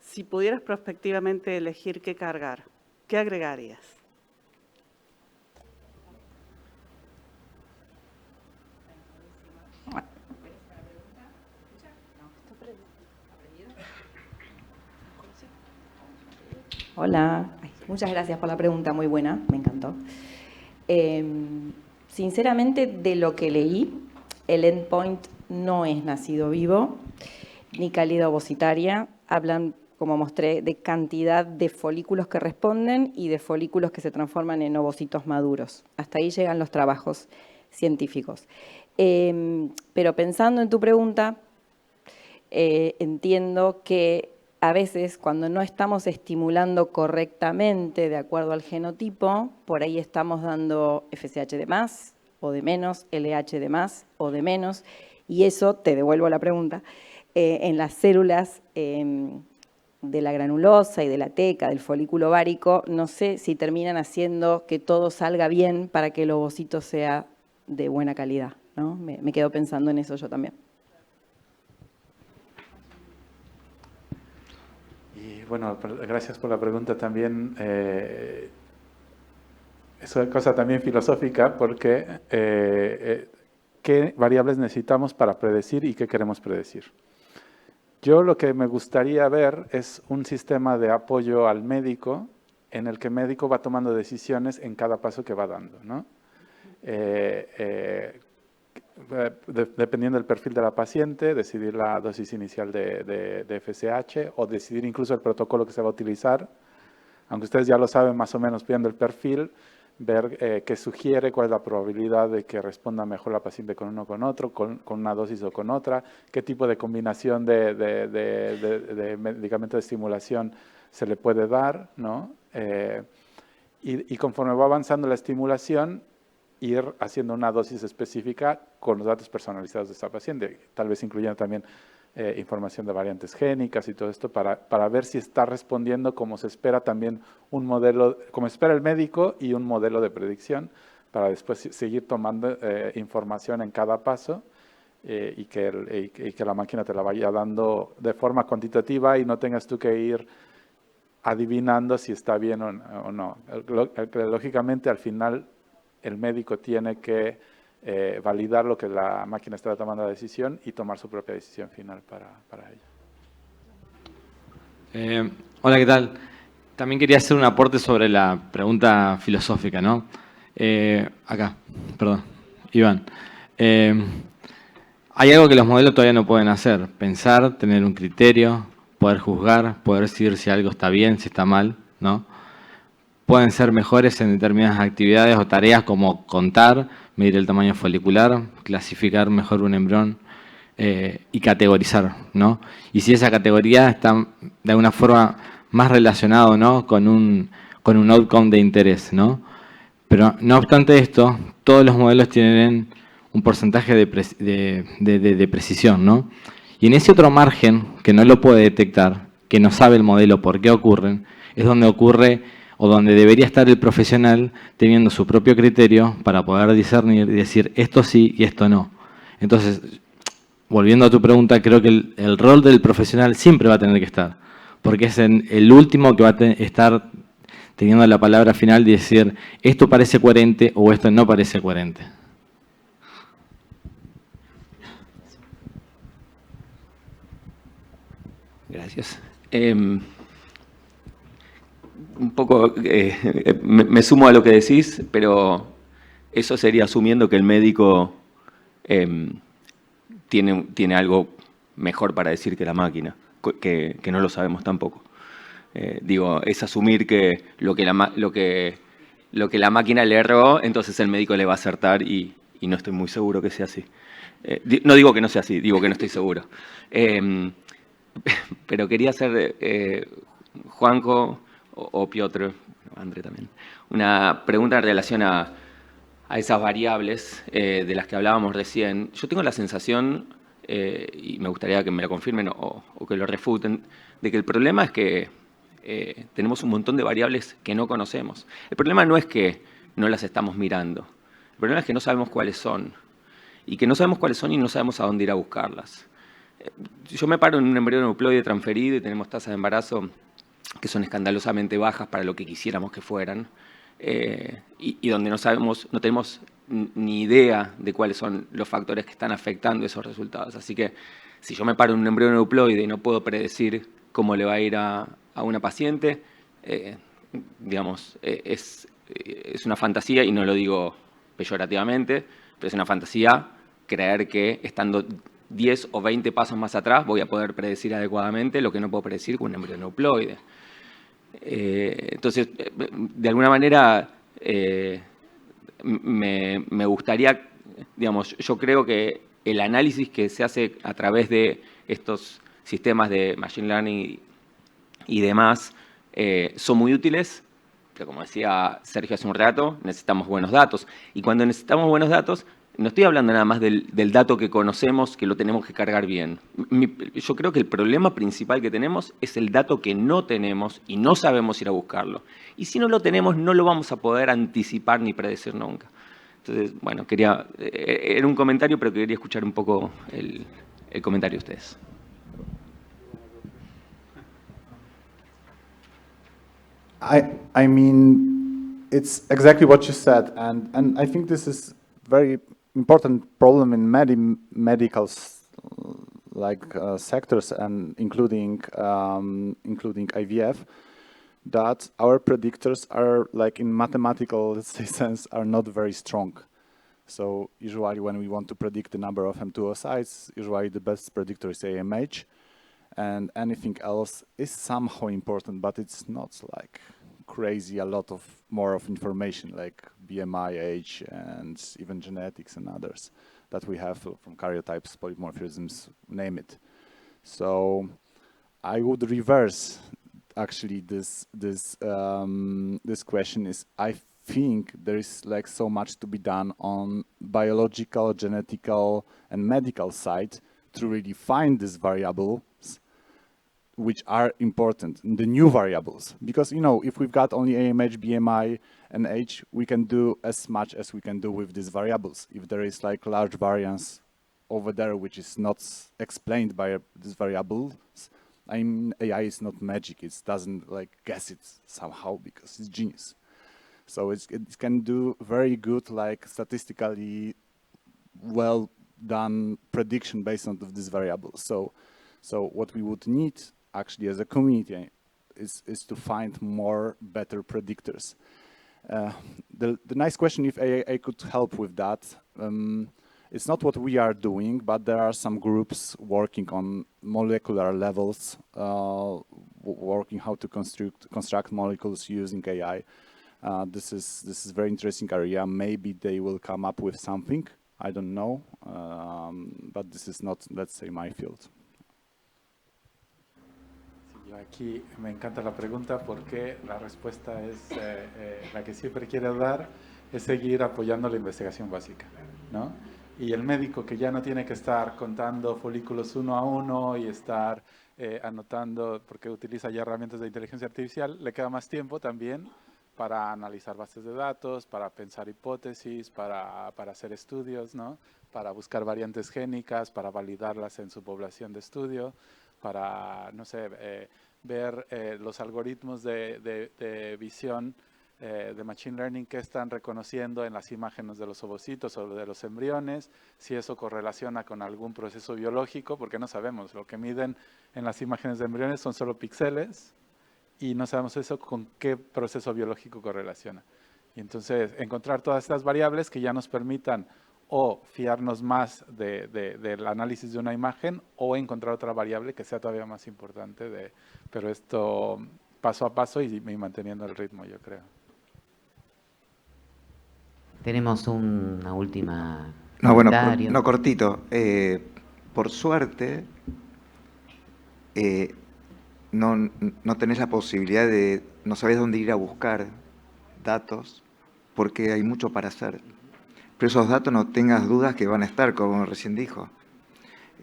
si pudieras prospectivamente elegir qué cargar, ¿qué agregarías? Hola, muchas gracias por la pregunta, muy buena, me encantó. Sinceramente, de lo que leí, el endpoint no es nacido vivo, ni calidad ovocitaria, hablan, como mostré, de cantidad de folículos que responden y de folículos que se transforman en ovocitos maduros. Hasta ahí llegan los trabajos científicos. Pero pensando en tu pregunta, entiendo que a veces cuando no estamos estimulando correctamente de acuerdo al genotipo, por ahí estamos dando FSH de más o de menos, LH de más o de menos, y eso, te devuelvo la pregunta, en las células de la granulosa y de la teca, del folículo ovárico, no sé si terminan haciendo que todo salga bien para que el ovocito sea de buena calidad, ¿no? Me quedo pensando en eso yo también. Y bueno, gracias por la pregunta también. Es una cosa también filosófica porque ¿qué variables necesitamos para predecir y qué queremos predecir? Yo lo que me gustaría ver es un sistema de apoyo al médico en el que el médico va tomando decisiones en cada paso que va dando, ¿no? Dependiendo del perfil de la paciente, decidir la dosis inicial de FSH o decidir incluso el protocolo que se va a utilizar. Aunque ustedes ya lo saben más o menos viendo el perfil, ver qué sugiere, cuál es la probabilidad de que responda mejor la paciente con uno o con otro, con una dosis o con otra, qué tipo de combinación de medicamento de estimulación se le puede dar, ¿no? Y conforme va avanzando la estimulación, ir haciendo una dosis específica con los datos personalizados de esta paciente, tal vez incluyendo también información de variantes génicas y todo esto para ver si está respondiendo como se espera también un modelo, como espera el médico y un modelo de predicción para después seguir tomando información en cada paso y que la máquina te la vaya dando de forma cuantitativa y no tengas tú que ir adivinando si está bien o no. Lógicamente al final el médico tiene que validar lo que la máquina está tomando la decisión y tomar su propia decisión final para ella. Hola, ¿qué tal? También quería hacer un aporte sobre la pregunta filosófica, ¿no? Acá, perdón, Iván. Hay algo que los modelos todavía no pueden hacer, pensar, tener un criterio, poder juzgar, poder decidir si algo está bien, si está mal, ¿no? Pueden ser mejores en determinadas actividades o tareas como contar, medir el tamaño folicular, clasificar mejor un embrión y categorizar, ¿no? Y si esa categoría está de alguna forma más relacionado, ¿no? con un outcome de interés, ¿no? Pero no obstante esto, todos los modelos tienen un porcentaje de precisión, ¿no? Y en ese otro margen que no lo puede detectar, que no sabe el modelo por qué ocurren, es donde ocurre o donde debería estar el profesional teniendo su propio criterio para poder discernir y decir esto sí y esto no. Entonces, volviendo a tu pregunta, creo que el rol del profesional siempre va a tener que estar, porque es el último que va a estar teniendo la palabra final de decir esto parece coherente o esto no parece coherente. Gracias. Un poco me sumo a lo que decís, pero eso sería asumiendo que el médico tiene algo mejor para decir que la máquina, que no lo sabemos tampoco. Digo, es asumir que lo que la máquina le erró, entonces el médico le va a acertar y no estoy muy seguro que sea así. No digo que no sea así, digo que no estoy seguro. Pero quería hacer, Juanjo o Piotr, André también, una pregunta en relación a esas variables de las que hablábamos recién. Yo tengo la sensación, y me gustaría que me lo confirmen o que lo refuten, de que el problema es que tenemos un montón de variables que no conocemos. El problema no es que no las estamos mirando, el problema es que no sabemos cuáles son, y que no sabemos cuáles son y no sabemos a dónde ir a buscarlas. Yo me paro en un embrión euploide transferido y tenemos tasas de embarazo que son escandalosamente bajas para lo que quisiéramos que fueran, y donde no tenemos ni idea de cuáles son los factores que están afectando esos resultados. Así que si yo me paro en un embrión euploide y no puedo predecir cómo le va a ir a una paciente, digamos, es una fantasía, y no lo digo peyorativamente, pero es una fantasía creer que estando 10 o 20 pasos más atrás voy a poder predecir adecuadamente lo que no puedo predecir con un embrión euploide. Entonces, de alguna manera, me gustaría, digamos, yo creo que el análisis que se hace a través de estos sistemas de Machine Learning y demás son muy útiles, pero como decía Sergio hace un rato, necesitamos buenos datos. Y cuando necesitamos buenos datos, no estoy hablando nada más del dato que conocemos, que lo tenemos que cargar bien. Yo creo que el problema principal que tenemos es el dato que no tenemos y no sabemos ir a buscarlo. Y si no lo tenemos, no lo vamos a poder anticipar ni predecir nunca. Entonces, bueno, era un comentario, pero quería escuchar un poco el comentario de ustedes. I mean, it's exactly what you said, and I think this is very important problem in medical sectors, and including IVF, that our predictors are, like, in mathematical, let's say, sense, are not very strong. So usually when we want to predict the number of M2 oocytes, usually the best predictor is AMH, and anything else is somehow important, but it's not like crazy a lot of more of information like BMI, age, and even genetics and others that we have from karyotypes, polymorphisms, name it. So I would reverse actually this question. Is I think there is like so much to be done on biological, genetical, and medical side to really find these variables which are important, the new variables. Because, you know, if we've got only AMH, BMI, and age, we can do as much as we can do with these variables. If there is like large variance over there which is not explained by these variables, I mean, AI is not magic. It doesn't like guess it somehow because it's genius. So it can do very good, like statistically well done prediction based on these variables. So what we would need actually as a community is to find more better predictors. The nice question if AI could help with that. It's not what we are doing, but there are some groups working on molecular levels, working how to construct molecules using AI. This is very interesting area. Maybe they will come up with something. I don't know, but this is not, let's say, my field. Sí, aquí me encanta la pregunta porque la respuesta es la que siempre quiero dar, es seguir apoyando la investigación básica, ¿no? Y el médico que ya no tiene que estar contando folículos uno a uno y estar anotando, porque utiliza ya herramientas de inteligencia artificial, le queda más tiempo también para analizar bases de datos, para pensar hipótesis, para hacer estudios, ¿no? Para buscar variantes génicas, para validarlas en su población de estudio, para, no sé, ver los algoritmos de visión de Machine Learning que están reconociendo en las imágenes de los ovocitos o de los embriones, si eso correlaciona con algún proceso biológico, porque no sabemos, lo que miden en las imágenes de embriones son solo píxeles y no sabemos eso con qué proceso biológico correlaciona. Y entonces encontrar todas estas variables que ya nos permitan o fiarnos más del análisis de una imagen o encontrar otra variable que sea todavía más importante, pero esto paso a paso y manteniendo el ritmo, yo creo. Tenemos una última No, bueno, comentario. no cortito. Por suerte, no tenés la posibilidad de, no sabés dónde ir a buscar datos, porque hay mucho para hacer. Pero esos datos no tengas dudas que van a estar, como recién dijo.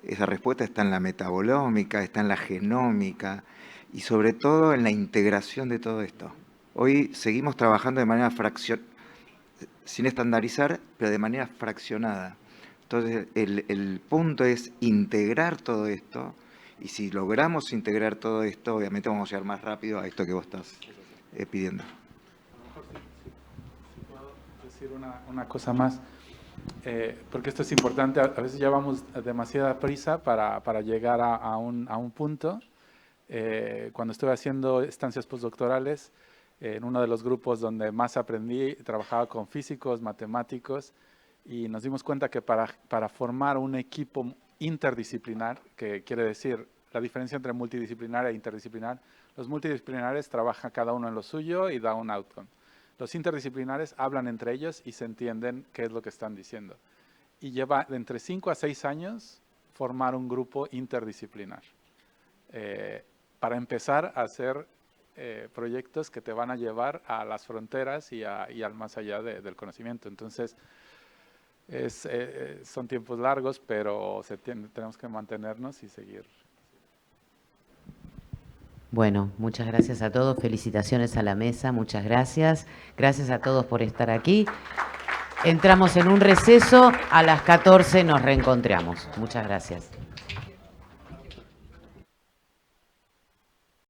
Esa respuesta está en la metabolómica, está en la genómica y sobre todo en la integración de todo esto. Hoy seguimos trabajando de manera sin estandarizar, pero de manera fraccionada. Entonces, el punto es integrar todo esto, y si logramos integrar todo esto, obviamente vamos a llegar más rápido a esto que vos estás pidiendo. A lo mejor si puedo decir una cosa más, porque esto es importante. A veces llevamos demasiada prisa para llegar a un punto. Cuando estuve haciendo estancias postdoctorales, en uno de los grupos donde más aprendí, trabajaba con físicos, matemáticos, y nos dimos cuenta que para formar un equipo interdisciplinar, que quiere decir la diferencia entre multidisciplinar e interdisciplinar. Los multidisciplinares trabajan cada uno en lo suyo y da un outcome. Los interdisciplinares hablan entre ellos y se entienden qué es lo que están diciendo. Y lleva de entre 5 a 6 años formar un grupo interdisciplinar para empezar a hacer proyectos que te van a llevar a las fronteras y al más allá del conocimiento. Entonces, son tiempos largos, pero tenemos que mantenernos y seguir. Bueno, muchas gracias a todos, felicitaciones a la mesa, muchas gracias. Gracias a todos por estar aquí. Entramos en un receso, a las 14 nos reencontramos. Muchas gracias.